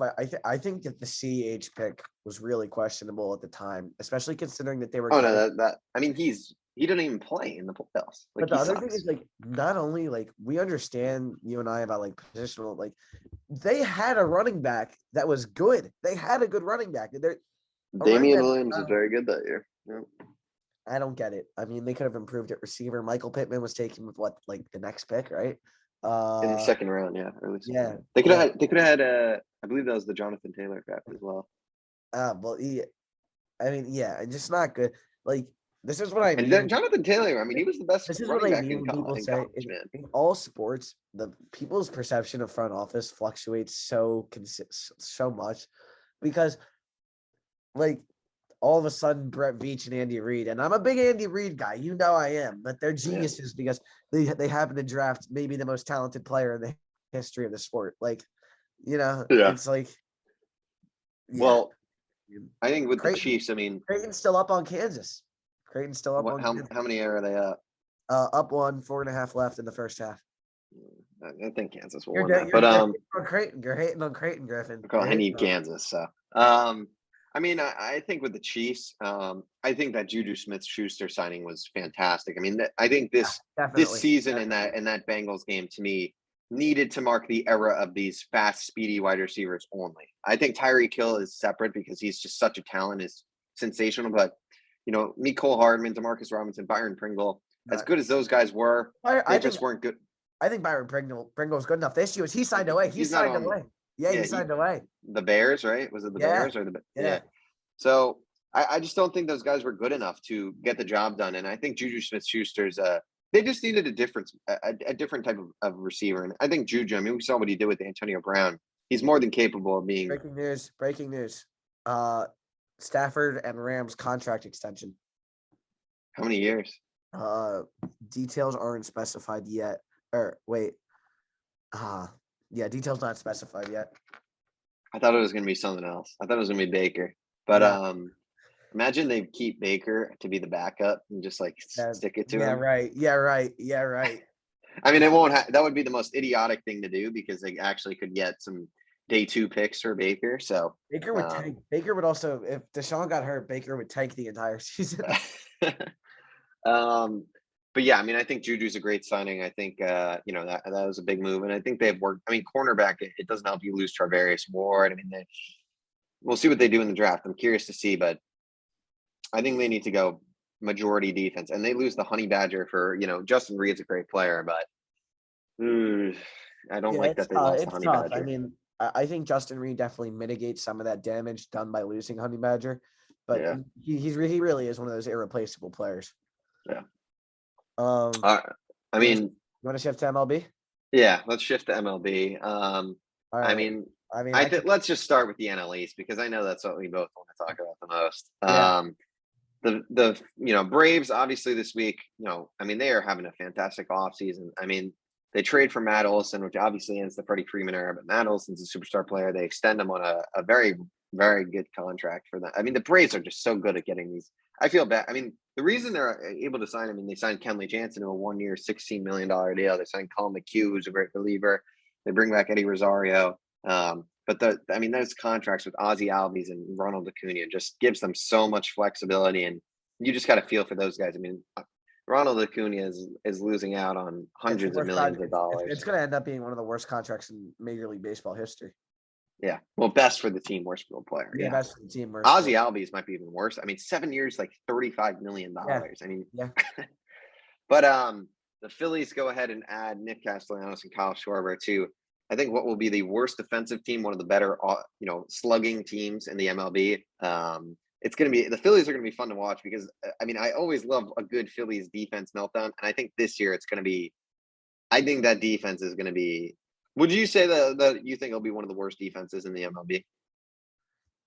I think that the CH pick was really questionable at the time, especially considering that they were. Oh no, I mean, he didn't even play in the playoffs. But the other thing is not only we understand you and I about positional they had a running back that was good. They had a good running back. Damian Williams is very good that year. Yeah. I don't get it. I mean, they could have improved at receiver. Michael Pittman was taken with the next pick, right? In the second round, yeah. Yeah. They could have had I believe that was the Jonathan Taylor draft as well. Just not good. This is what I mean. And Jonathan Taylor, I mean, he was the best. This is what I mean when people say in all sports, the people's perception of front office fluctuates so much because all of a sudden Brett Veach and Andy Reid, and I'm a big Andy Reid guy, you know I am, but they're geniuses because they happen to draft maybe the most talented player in the history of the sport. Like, it's like, Well, I think with Creighton, the Chiefs, I mean, Creighton's still up on Kansas. How many are they up? Up 4.5 left in the first half. I think Kansas will win that. But you're hating on Creighton, Griffin. I need Kansas. So I mean, I think with the Chiefs, I think that Juju Smith-Schuster signing was fantastic. I mean, I think this season in that Bengals game, to me, needed to mark the era of these fast, speedy wide receivers only. I think Tyreek Hill is separate because he's just such a talent, is sensational. But Mecole Hardman, Demarcus Robinson, Byron Pringle, as good as those guys were, they just weren't good. I think Byron Pringle is good enough. The issue is he signed away. He signed away. He signed away. The Bears, right? Was it the Bears or the yeah? So I just don't think those guys were good enough to get the job done. And I think Juju Smith-Schuster's they just needed a different type of receiver. And I think Juju, I mean, we saw what he did with Antonio Brown. He's more than capable of being. Breaking news. Stafford and Rams contract extension. How many years? Details aren't specified yet. Or wait. Details not specified yet. I thought it was going to be something else. I thought it was going to be Baker. But imagine they keep Baker to be the backup and just stick it to him. Yeah, right. I mean, it won't. That would be the most idiotic thing to do because they actually could get some day 2 picks for Baker. So Baker would tank. Baker would also, if Deshaun got hurt, Baker would tank the entire season. But yeah, I mean, I think Juju's a great signing. I think that was a big move, and I think they've worked. I mean, cornerback, it doesn't help you lose Travarius Ward. I mean, we'll see what they do in the draft. I'm curious to see, but I think they need to go majority defense, and they lose the Honey Badger for Justin Reed's a great player, but I don't like that they lost the Honey Badger. I mean, I think Justin Reed definitely mitigates some of that damage done by losing Honey Badger, but he really is one of those irreplaceable players. Yeah. I mean, you want to shift to MLB? Yeah, let's shift to MLB. All right. Let's just start with the NL East because I know that's what we both want to talk about the most. The Braves obviously this week, I mean, they are having a fantastic offseason. I mean, they trade for Matt Olson, which obviously ends the Freddie Freeman era, but Matt Olson's a superstar player. They extend him on a very, very good contract for that. I mean, the Braves are just so good at getting these. I feel bad. I mean, the reason they're able to sign him, they signed Kenley Jansen to a 1-year, $16 million deal. They signed Colin McHugh, who's a great reliever. They bring back Eddie Rosario. But those contracts with Ozzie Albies and Ronald Acuna just gives them so much flexibility, and you just got to feel for those guys. I mean, Ronald Acuna is losing out on hundreds of millions of dollars. It's going to end up being one of the worst contracts in Major League Baseball history. Yeah. Well, best for the team, worst for the player. Yeah, best for the team. Ozzie Albies might be even worse. I mean, 7 years, like $35 million. Yeah. I mean, yeah. But the Phillies go ahead and add Nick Castellanos and Kyle Schwarber to, I think, what will be the worst defensive team, one of the better, slugging teams in the MLB. It's going to be, the Phillies are going to be fun to watch because, I mean, I always love a good Phillies defense meltdown. And I think this year it's going to be, I think that defense is going to be, would you say that you think it'll be one of the worst defenses in the MLB?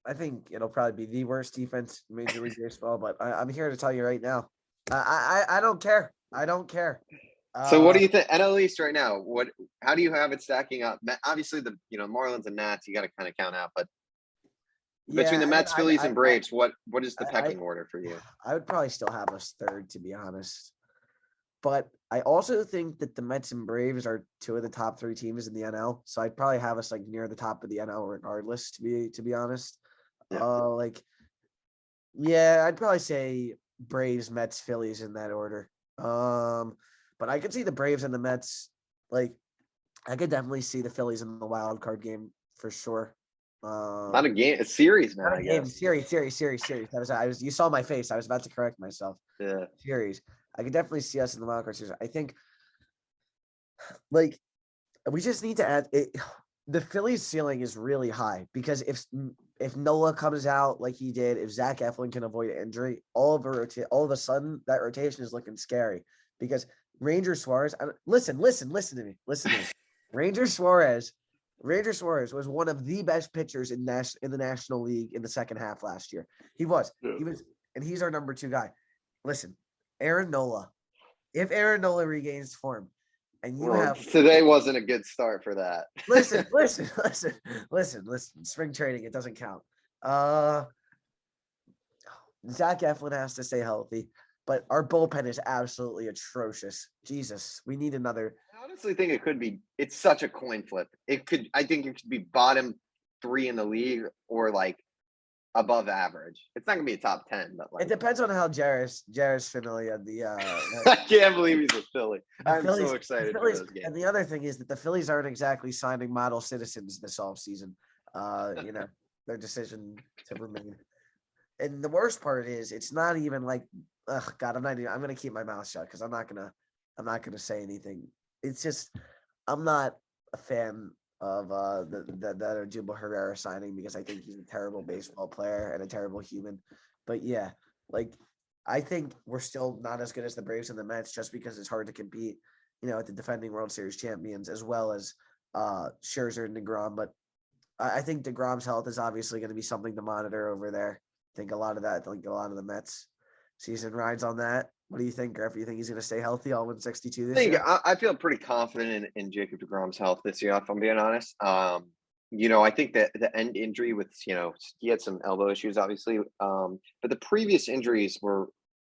I think it'll probably be the worst defense in Major League Baseball, but I'm here to tell you right now. I don't care. I don't care. So what do you think? NL East right now, how do you have it stacking up? Obviously, the Marlins and Nats, you got to kind of count out, but between the Mets, Phillies, and Braves, what is the pecking order for you? I would probably still have us third, to be honest. But I also think that the Mets and Braves are 2 of the top 3 teams in the NL. So I'd probably have us near the top of the NL regardless, to be honest. Yeah. I'd probably say Braves, Mets, Phillies in that order. But I could see the Braves and the Mets. I could definitely see the Phillies in the wild card game for sure. Not a game, a series, man. Series. You saw my face. I was about to correct myself. Yeah. Series. I could definitely see us in the wild card series. I think, we just need to add it. The Phillies ceiling is really high because if Nola comes out like he did, if Zach Eflin can avoid injury, all of a sudden that rotation is looking scary because Ranger Suarez. Listen to me. Ranger Suarez Ranger Suarez was one of the best pitchers in the National League in the second half last year. He was, and he's our number 2 guy. Listen, Aaron Nola. If Aaron Nola regains form, and you have today wasn't a good start for that. listen. Spring training, it doesn't count. Zach Eflin has to stay healthy, but our bullpen is absolutely atrocious. Jesus, we need another. I honestly think it's such a coin flip. I think it could be bottom 3 in the league or like above average. It's not gonna be a top 10, but it depends on how Jarris Familia I can't believe he's a Philly. I'm so excited for those games. And the other thing is that the Phillies aren't exactly signing model citizens this offseason. Their decision to remain. And the worst part is it's not even like, God, I'm gonna keep my mouth shut because I'm not gonna say anything. It's just I'm not a fan of the Jubal Herrera signing because I think he's a terrible baseball player and a terrible human. But yeah, like I think we're still not as good as the Braves and the Mets just because it's hard to compete, at the defending World Series champions as well as Scherzer and DeGrom. But I think DeGrom's health is obviously going to be something to monitor over there. I think a lot of the Mets season rides on that. What do you think, Griff? You think he's going to stay healthy all 162 this year? I feel pretty confident in Jacob DeGrom's health this year, if I'm being honest. I think that the end injury with, he had some elbow issues, obviously. But the previous injuries were,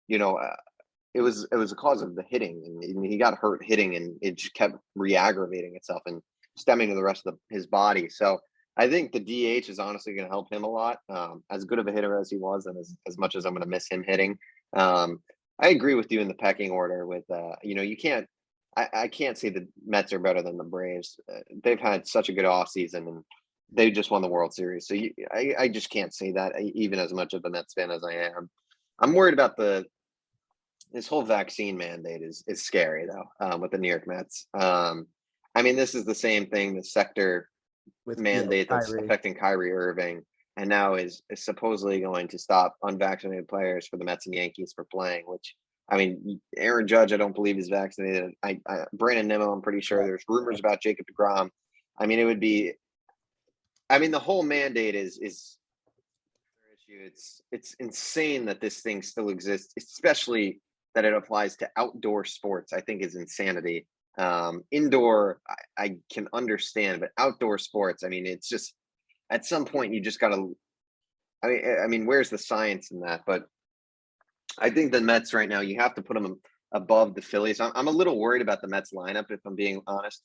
it was a cause of the hitting. And he got hurt hitting, and it just kept re-aggravating itself and stemming to the rest of his body. So I think the DH is honestly going to help him a lot. As good of a hitter as he was, and as much as I'm going to miss him hitting. I agree with you in the pecking order with, you can't, I can't say the Mets are better than the Braves. They've had such a good offseason, and they just won the World Series. So I just can't say that, even as much of a Mets fan as I am. I'm worried about this whole vaccine mandate is scary, though, with the New York Mets. This is the same thing, the sector with mandate that's affecting Kyrie Irving. And now is supposedly going to stop unvaccinated players for the Mets and Yankees for playing, which, Aaron Judge, I don't believe is vaccinated. Brandon Nimmo, I'm pretty sure. There's rumors about Jacob deGrom. It would be – the whole mandate is issue. It's insane that this thing still exists, especially that it applies to outdoor sports, I think is insanity. Indoor, I can understand, but outdoor sports, it's just – at some point, you just got to. Where's the science in that? But I think the Mets right now, you have to put them above the Phillies. I'm a little worried about the Mets lineup, if I'm being honest.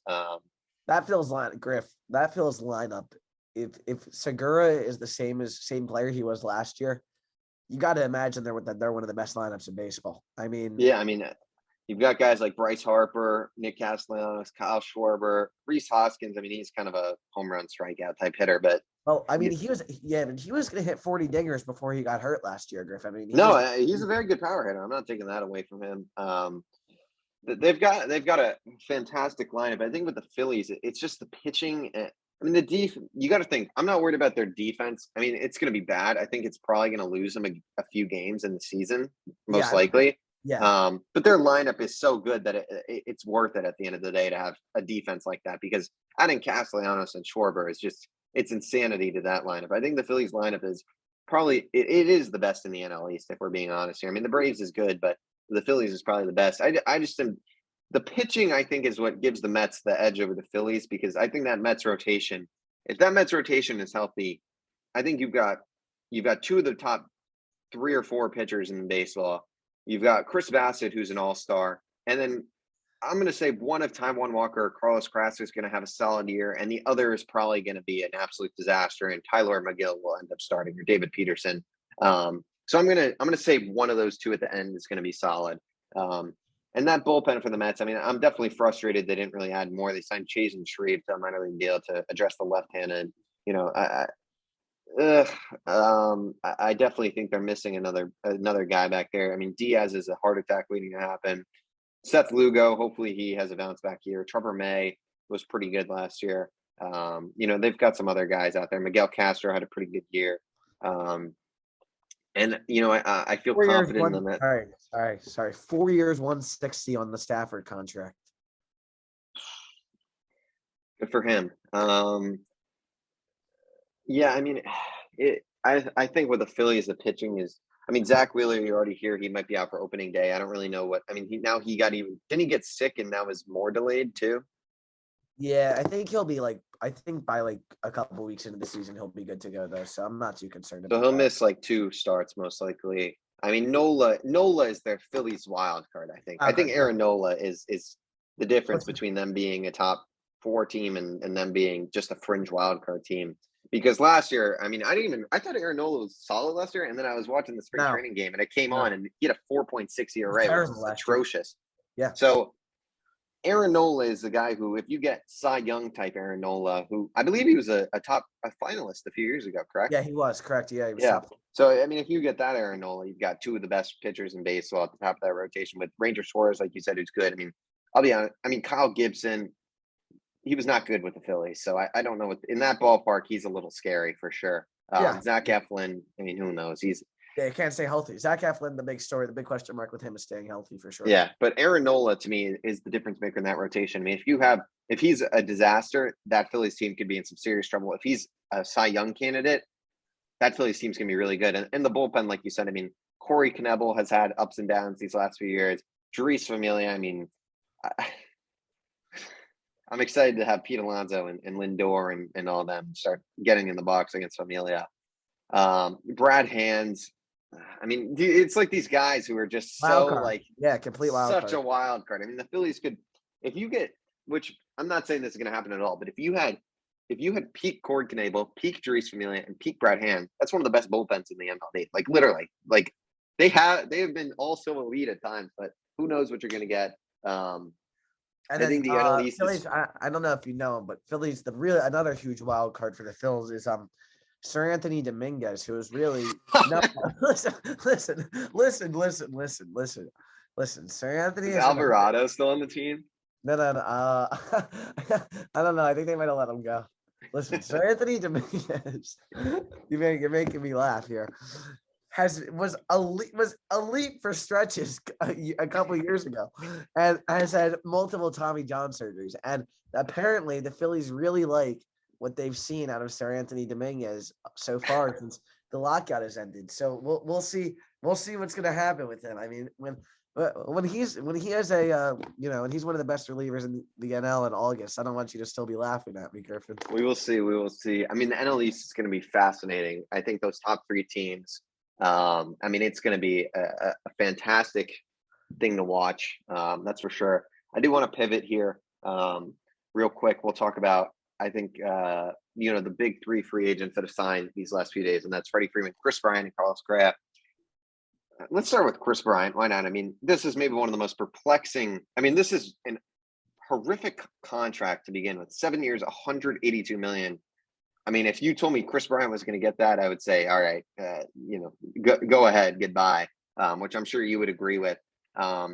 That feels Griff. That feels lineup. If Segura is the same player he was last year, you got to imagine they're one of the best lineups in baseball. You've got guys like Bryce Harper, Nick Castellanos, Kyle Schwarber, Rhys Hoskins. He's kind of a home run strikeout type hitter, but he was going to hit 40 dingers before he got hurt last year, Griff. He's a very good power hitter. I'm not taking that away from him. They've got a fantastic lineup. I think with the Phillies, it's just the pitching. The defense. You got to think. I'm not worried about their defense. It's going to be bad. I think it's probably going to lose them a few games in the season, most likely. Yeah. But their lineup is so good that it's worth it at the end of the day to have a defense like that, because adding Castellanos and Schwarber is it's insanity to that lineup. I think the Phillies lineup is probably it is the best in the NL East, if we're being honest here. The Braves is good, but the Phillies is probably the best. I just am the pitching, I think, is what gives the Mets the edge over the Phillies, because I think that Mets rotation, if that Mets rotation is healthy, I think you've got 2 of the top 3 or 4 pitchers in baseball. You've got Chris Bassett, who's an all-star. And then I'm going to say one of Taijuan Walker or Carlos Carrasco is going to have a solid year, and the other is probably going to be an absolute disaster, and Tyler McGill will end up starting, or David Peterson. So I'm going to say one of those 2 at the end is going to be solid. And that bullpen for the Mets, I'm definitely frustrated they didn't really add more. They signed Chase and Shreve to a minor league deal to address the left-handed. I definitely think they're missing another guy back there. Diaz is a heart attack waiting to happen. Seth Lugo, hopefully he has a bounce back year. Trevor May was pretty good last year. They've got some other guys out there. Miguel Castro had a pretty good year. I feel confident in that. Sorry. 4 years, 160 on the Stafford contract. Good for him. Yeah, I mean, I think with the Phillies, the pitching is. I mean, Zach Wheeler, you already hear he might be out for opening day. I don't really know what. I mean, he got even. Didn't he get sick and now is more delayed too? Yeah, I think he'll be like. I think by like a couple weeks into the season, he'll be good to go though. So I'm not too concerned So about he'll that. miss like 2 starts most likely. I mean, Nola is their Phillies wild card. I think. I Okay. think Aaron Nola is the difference What's- between them being a top 4 team and them being just a fringe wild card team. Because last year, I mean, I thought Aaron Nola was solid last year, and then I was watching the spring No, training game, and it came no, on, and he had a 4.6 it was ERA, which terrible is last year. atrocious. Yeah. So Aaron Nola is the guy who, if you get Cy Young type Aaron Nola, who I believe he was a finalist a few years ago, correct? Yeah, he was correct. Yeah, he was Yeah. top. So I mean, if you get that Aaron Nola, you've got 2 of the best pitchers in baseball at the top of that rotation with Ranger Suarez, like you said, who's good. I mean, I'll be honest. I mean, Kyle Gibson, he was not good with the Phillies, so I don't know. What in that ballpark, he's a little scary for sure. Yeah. Zach Eflin, I mean, who knows? He's Yeah, can't stay healthy. Zach Eflin, the big story, the big question mark with him is staying healthy for sure. yeah, but Aaron Nola to me is the difference maker in that rotation. I mean, if he's a disaster, that Phillies team could be in some serious trouble. If he's a Cy Young candidate, that Phillies team's gonna be really good. And the bullpen, like you said, I mean, Corey Knebel has had ups and downs these last few years. Jeurys Familia, I mean, I'm excited to have Pete Alonso and Lindor and all them start getting in the box against Familia. Brad Hands. I mean, it's like these guys who are just Wild so card. like complete wild such card. a wild card. I mean, the Phillies could, if you get, which I'm not saying this is going to happen at all, but if you had peak Corey Knebel, peak Jeurys Familia, and peak Brad Hand, that's one of the best bullpens in the MLB. Like literally, like they have been also elite at times, but who knows what you're going to get. And I then think the NL East Phillies, is. I don't know if you know him, but Phillies, another huge wild card for the Phils is Sir Anthony Dominguez, who is really no listen. Sir Anthony Is is Alvarado still on the team? no. I don't know. I think they might have let him go. Listen, Sir Anthony Dominguez, you're making me laugh here. Was elite for stretches a couple of years ago, and has had multiple Tommy John surgeries. And apparently, the Phillies really like what they've seen out of Sir Anthony Dominguez so far since the lockout has ended. So we'll see what's going to happen with him. I mean, when he has and he's one of the best relievers in the NL in August. I don't want you to still be laughing at me, Griffin. We will see. I mean, the NL East is going to be fascinating. I think those top 3 teams. I mean, it's going to be a fantastic thing to watch. That's for sure. I do want to pivot here real quick. We'll talk about, I think, the big 3 free agents that have signed these last few days, and that's Freddie Freeman, Chris Bryant, and Carlos Correa. Let's start with Chris Bryant. Why not? I mean, this is maybe one of the most perplexing. I mean, this is an horrific contract to begin with. 7 years, $182 million. I mean, if you told me Chris Bryant was going to get that, I would say, all right, go ahead, goodbye, which I'm sure you would agree with. Yeah,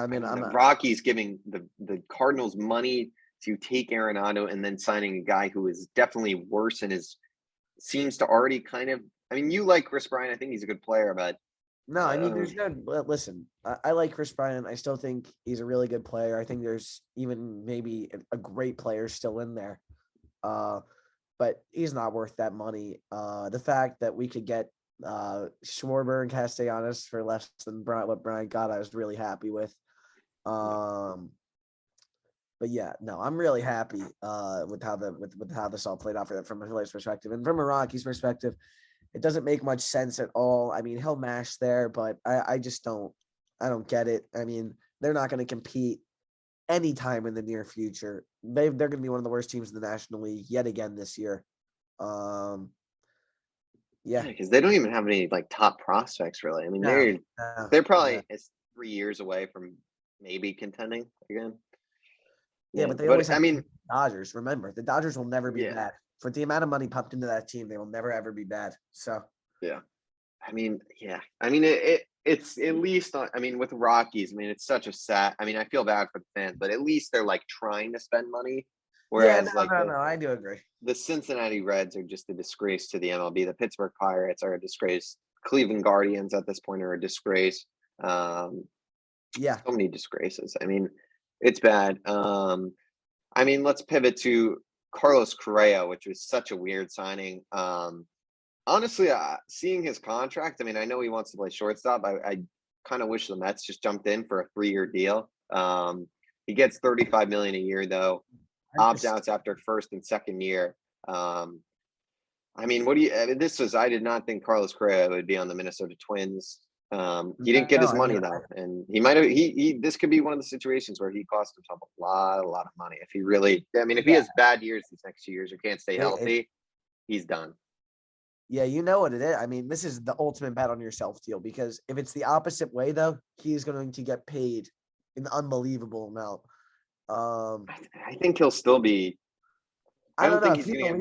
I mean, the Rockies giving the Cardinals money to take Arenado and then signing a guy who is definitely worse and seems to already kind of. I mean, you like Chris Bryant. I think he's a good player, but no, I mean, there's no. Listen, I like Chris Bryant. I still think he's a really good player. I think there's even maybe a great player still in there. But he's not worth that money. The fact that we could get Schwarber and Castellanos for less than what Bryant got, I was really happy with. But yeah, no, I'm really happy with how this all played out for them from a Phillies perspective. And from a Rockies perspective, it doesn't make much sense at all. I mean, he'll mash there, but I just don't get it. I mean, they're not going to compete anytime in the near future. They're going to be one of the worst teams in the National League yet again this year. Yeah, because they don't even have any like top prospects really. I mean, they're probably 3 years away from maybe contending again. Yeah, but they always have Dodgers. Remember, the Dodgers will never be bad. For the amount of money pumped into that team, they will never ever be bad. So yeah, I mean, it's at least not. I mean, with the Rockies, I mean, it's such a sad. I mean, I feel bad for the fans, but at least they're like trying to spend money. Whereas, I do agree. The Cincinnati Reds are just a disgrace to the MLB. The Pittsburgh Pirates are a disgrace. Cleveland Guardians at this point are a disgrace. So many disgraces. I mean, it's bad. I mean, let's pivot to Carlos Correa, which was such a weird signing. Honestly, seeing his contract, I mean, I know he wants to play shortstop. I kind of wish the Mets just jumped in for a 3-year deal. He gets $35 million a year, though. Opt-outs after first and second year. I mean, I did not think Carlos Correa would be on the Minnesota Twins. He didn't get his money though, and he might have. This could be one of the situations where he cost himself a lot of money. If he really, I mean, if he has bad years these next 2 years or can't stay healthy, he's done. Yeah, you know what it is. I mean, this is the ultimate bet on yourself deal, because if it's the opposite way, though, he's going to get paid an unbelievable amount. I think he'll still be. I don't think he's going to get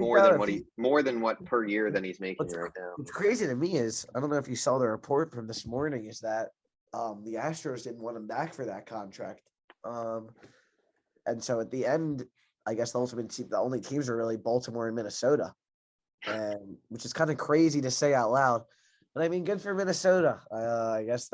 more than what per year than he's making right now. What's crazy to me is, I don't know if you saw the report from this morning, is that the Astros didn't want him back for that contract. And so at the end, I guess the only teams are really Baltimore and Minnesota, and which is kind of crazy to say out loud. But I mean, good for Minnesota. I guess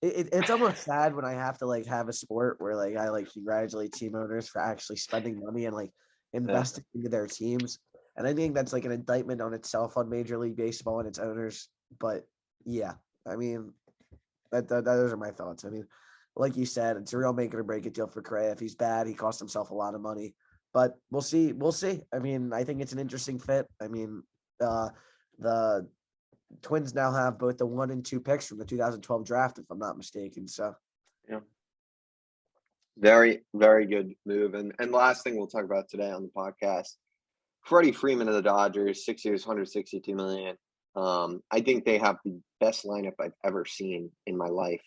it's almost sad when I have to have a sport where I congratulate team owners for actually spending money and investing into their teams. And I think that's an indictment on itself on Major League Baseball and its owners. But yeah, I mean, those are my thoughts. I mean, like you said, it's a real make it or break it deal for Correa. If he's bad, he cost himself a lot of money. But we'll see. I mean, I think it's an interesting fit. I mean, the Twins now have both the 1 and 2 picks from the 2012 draft, if I'm not mistaken. So, yeah. Very, very good move. And last thing we'll talk about today on the podcast, Freddie Freeman of the Dodgers, 6 years, $162 million. I think they have the best lineup I've ever seen in my life.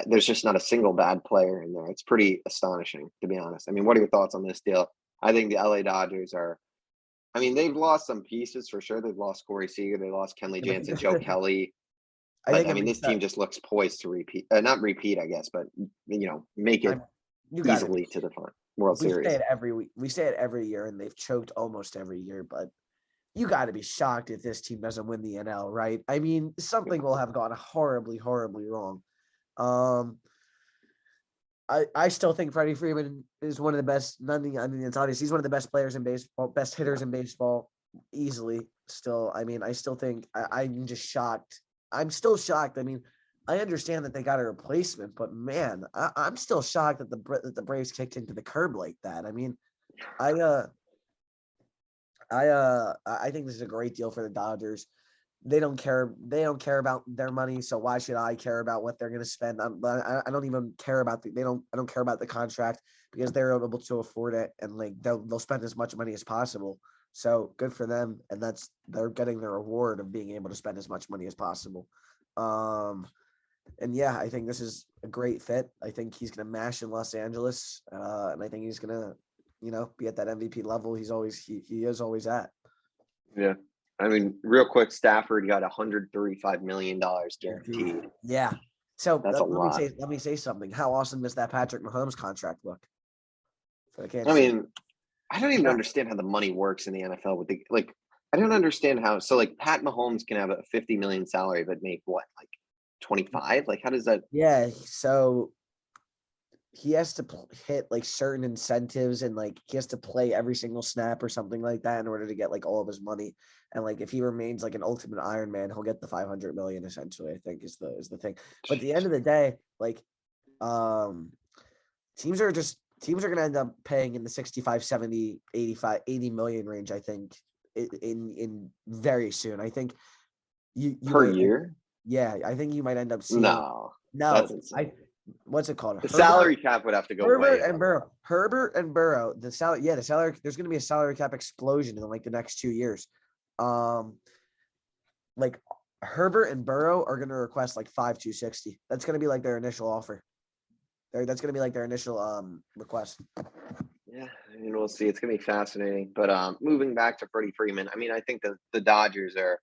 There's just not a single bad player in there. It's pretty astonishing, to be honest. I mean, what are your thoughts on this deal? I think the LA Dodgers they've lost some pieces for sure. They've lost Corey Seager. They lost Kenley Jansen, Joe Kelly. But I mean, this team just looks poised to repeat, not repeat, I guess, but make it easily to the World Series. We say it every year, and they've choked almost every year. But you got to be shocked if this team doesn't win the NL, right? I mean, something will have gone horribly, horribly wrong. I still think Freddie Freeman is one of the best. I mean, it's obvious he's one of the best players in baseball, best hitters in baseball, easily. Still, I mean, I still think I'm just shocked. I'm still shocked. I mean, I understand that they got a replacement, but man, I'm still shocked that the Braves kicked into the curb like that. I mean, I think this is a great deal for the Dodgers. They don't care about their money, so why should I care about what they're going to spend? I don't even care about I don't care about the contract, because they're able to afford it, and they'll spend as much money as possible. So good for them, and they're getting the reward of being able to spend as much money as possible. And yeah, I think this is a great fit. I think he's going to mash in Los Angeles, and I think he's going to, be at that MVP level he is always at. Yeah. I mean, real quick, Stafford got $135 million guaranteed. Yeah. So that's a lot. Let me say something. How awesome does that Patrick Mahomes contract look? I mean, I don't even understand how the money works in the NFL I don't understand how. So Pat Mahomes can have a $50 million salary, but make what, 25? How does that? Yeah. So he has to hit certain incentives, and he has to play every single snap or something like that in order to get all of his money. And if he remains an ultimate Iron Man, he'll get the $500 million essentially, I think is the thing. But at the end of the day, teams are going to end up paying in the 65, 70, 85, 80 million range, I think, in very soon. I think per year. Yeah, I think you might end up seeing. No, that's insane. What's it called? The salary cap would have to go Herbert and Burrow. The salary. There's going to be a salary cap explosion in the next 2 years. Herbert and Burrow are going to request $5,260. That's going to be their initial offer. That's going to be their initial request. Yeah, I mean, we'll see. It's going to be fascinating. But moving back to Freddie Freeman, I mean, I think the Dodgers are.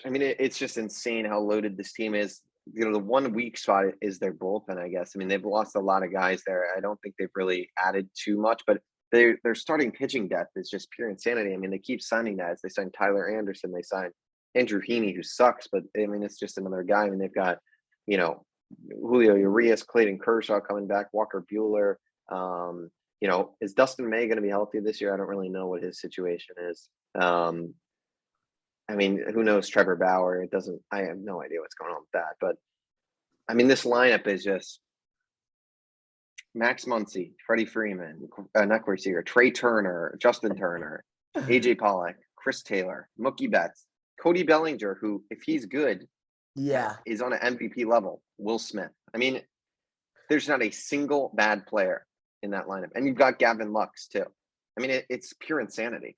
I mean, it's just insane how loaded this team is. The one weak spot is their bullpen, I guess. I mean, they've lost a lot of guys there. I don't think they've really added too much, but their starting pitching depth is just pure insanity. I mean, they keep signing guys. They signed Tyler Anderson. They signed Andrew Heaney, who sucks, but I mean, it's just another guy. I mean, they've got, Julio Urias, Clayton Kershaw coming back, Walker Buehler. is Dustin May going to be healthy this year? I don't really know what his situation is. I mean, who knows Trevor Bauer? I have no idea what's going on with that. But, I mean, this lineup is just Max Muncy, Freddie Freeman, Knuckle Receiver, Trey Turner, Justin Turner, AJ Pollock, Chris Taylor, Mookie Betts, Cody Bellinger, who, if he's good, is on an MVP level, Will Smith. I mean, there's not a single bad player in that lineup. And you've got Gavin Lux, too. I mean, it's pure insanity.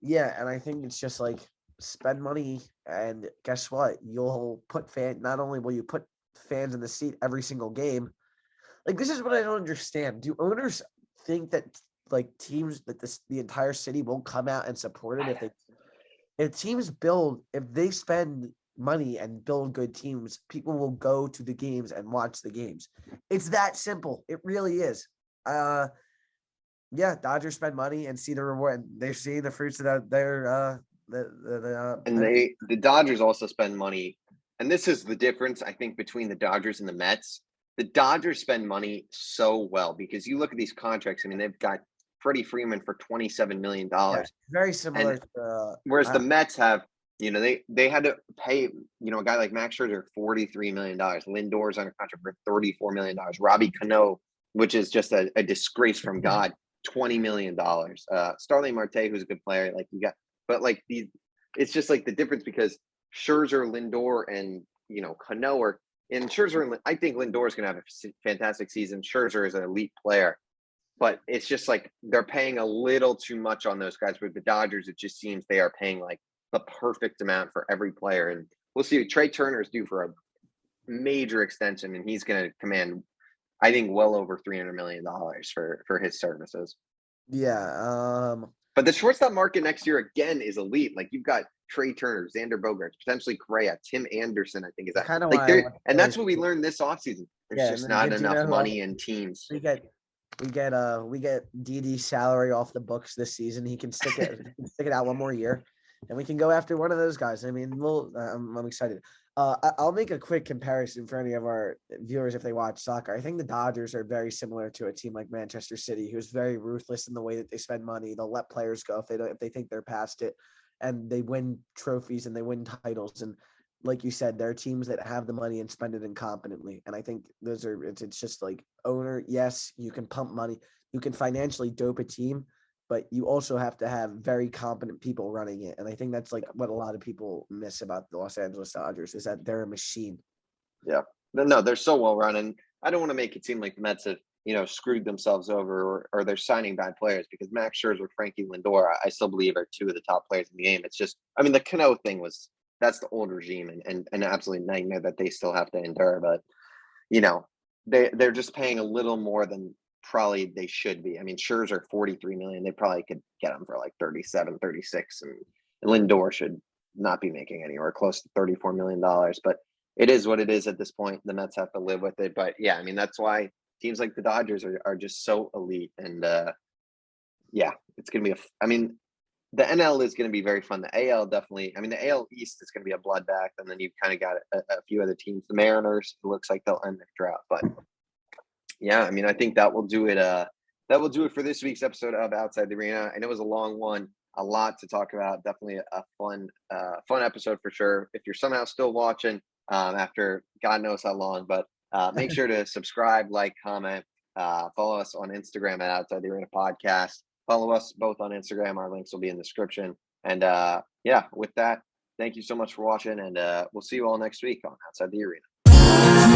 Yeah, and I think it's just like spend money, and guess what? You'll put not only will you put fans in the seat every single game. Like, this is what I don't understand. Do owners think that like teams that the entire city won't come out and support it if they spend money and build good teams, people will go to the games and watch the games. It's that simple. It really is. Dodgers spend money and see the reward, and they're seeing the fruits of that. The Dodgers also spend money, and this is the difference I think between the Dodgers and the Mets. The Dodgers spend money so well because you look at these contracts. I mean, they've got Freddie Freeman for $27 million. Very similar. Whereas the Mets have, they had to pay, a guy like Max Scherzer $43 million. Lindor's on a contract for $34 million. Robbie Cano, which is just a disgrace from God, $20 million. Starling Marte, who's a good player, it's just like the difference because Scherzer, Lindor, and Cano are. And Scherzer, I think Lindor is going to have a fantastic season. Scherzer is an elite player, but it's just like they're paying a little too much on those guys. With the Dodgers, it just seems they are paying like the perfect amount for every player. And we'll see. Trey Turner is due for a major extension, and he's going to command, I think, well over $300 million for his services. Yeah. But the shortstop market next year again is elite. Like you've got Trey Turner, Xander Bogaerts, potentially Correa, Tim Anderson. I think is that kind of and that's what we learned this offseason. There's just not enough money in teams. We get DD's salary off the books this season. He can stick it out one more year, and we can go after one of those guys. I mean, I'm excited. I'll make a quick comparison for any of our viewers if they watch soccer. I think the Dodgers are very similar to a team like Manchester City, who's very ruthless in the way that they spend money. They'll let players go if they think they're past it, and they win trophies and they win titles. And like you said, there are teams that have the money and spend it incompetently. And I think it's just like owner. Yes, you can pump money, you can financially dope a team, but you also have to have very competent people running it. And I think that's like what a lot of people miss about the Los Angeles Dodgers is that they're a machine. Yeah. No, they're so well run. And I don't want to make it seem like the Mets have, screwed themselves over or they're signing bad players because Max Scherzer, Frankie Lindor, I still believe are two of the top players in the game. It's just, I mean, the Cano thing that's the old regime and an absolute nightmare that they still have to endure. But, they're just paying a little more than probably they should be. I mean, Scherzer $43 million. They probably could get him for like 37, 36, and Lindor should not be making anywhere close to $34 million. But it is what it is at this point. The Mets have to live with it. But yeah, I mean, that's why teams like the Dodgers are just so elite. And it's going to be the NL is going to be very fun. The AL definitely. I mean, the AL East is going to be a bloodbath, and then you've kind of got a few other teams. The Mariners, it looks like they'll end their drought, but. Yeah, I mean, I think that will do it. That will do it for this week's episode of Outside the Arena. I know it was a long one, a lot to talk about. Definitely a fun episode for sure. If you're somehow still watching after God knows how long, but make sure to subscribe, like, comment, follow us on Instagram at Outside the Arena Podcast. Follow us both on Instagram. Our links will be in the description. And with that, thank you so much for watching, and we'll see you all next week on Outside the Arena.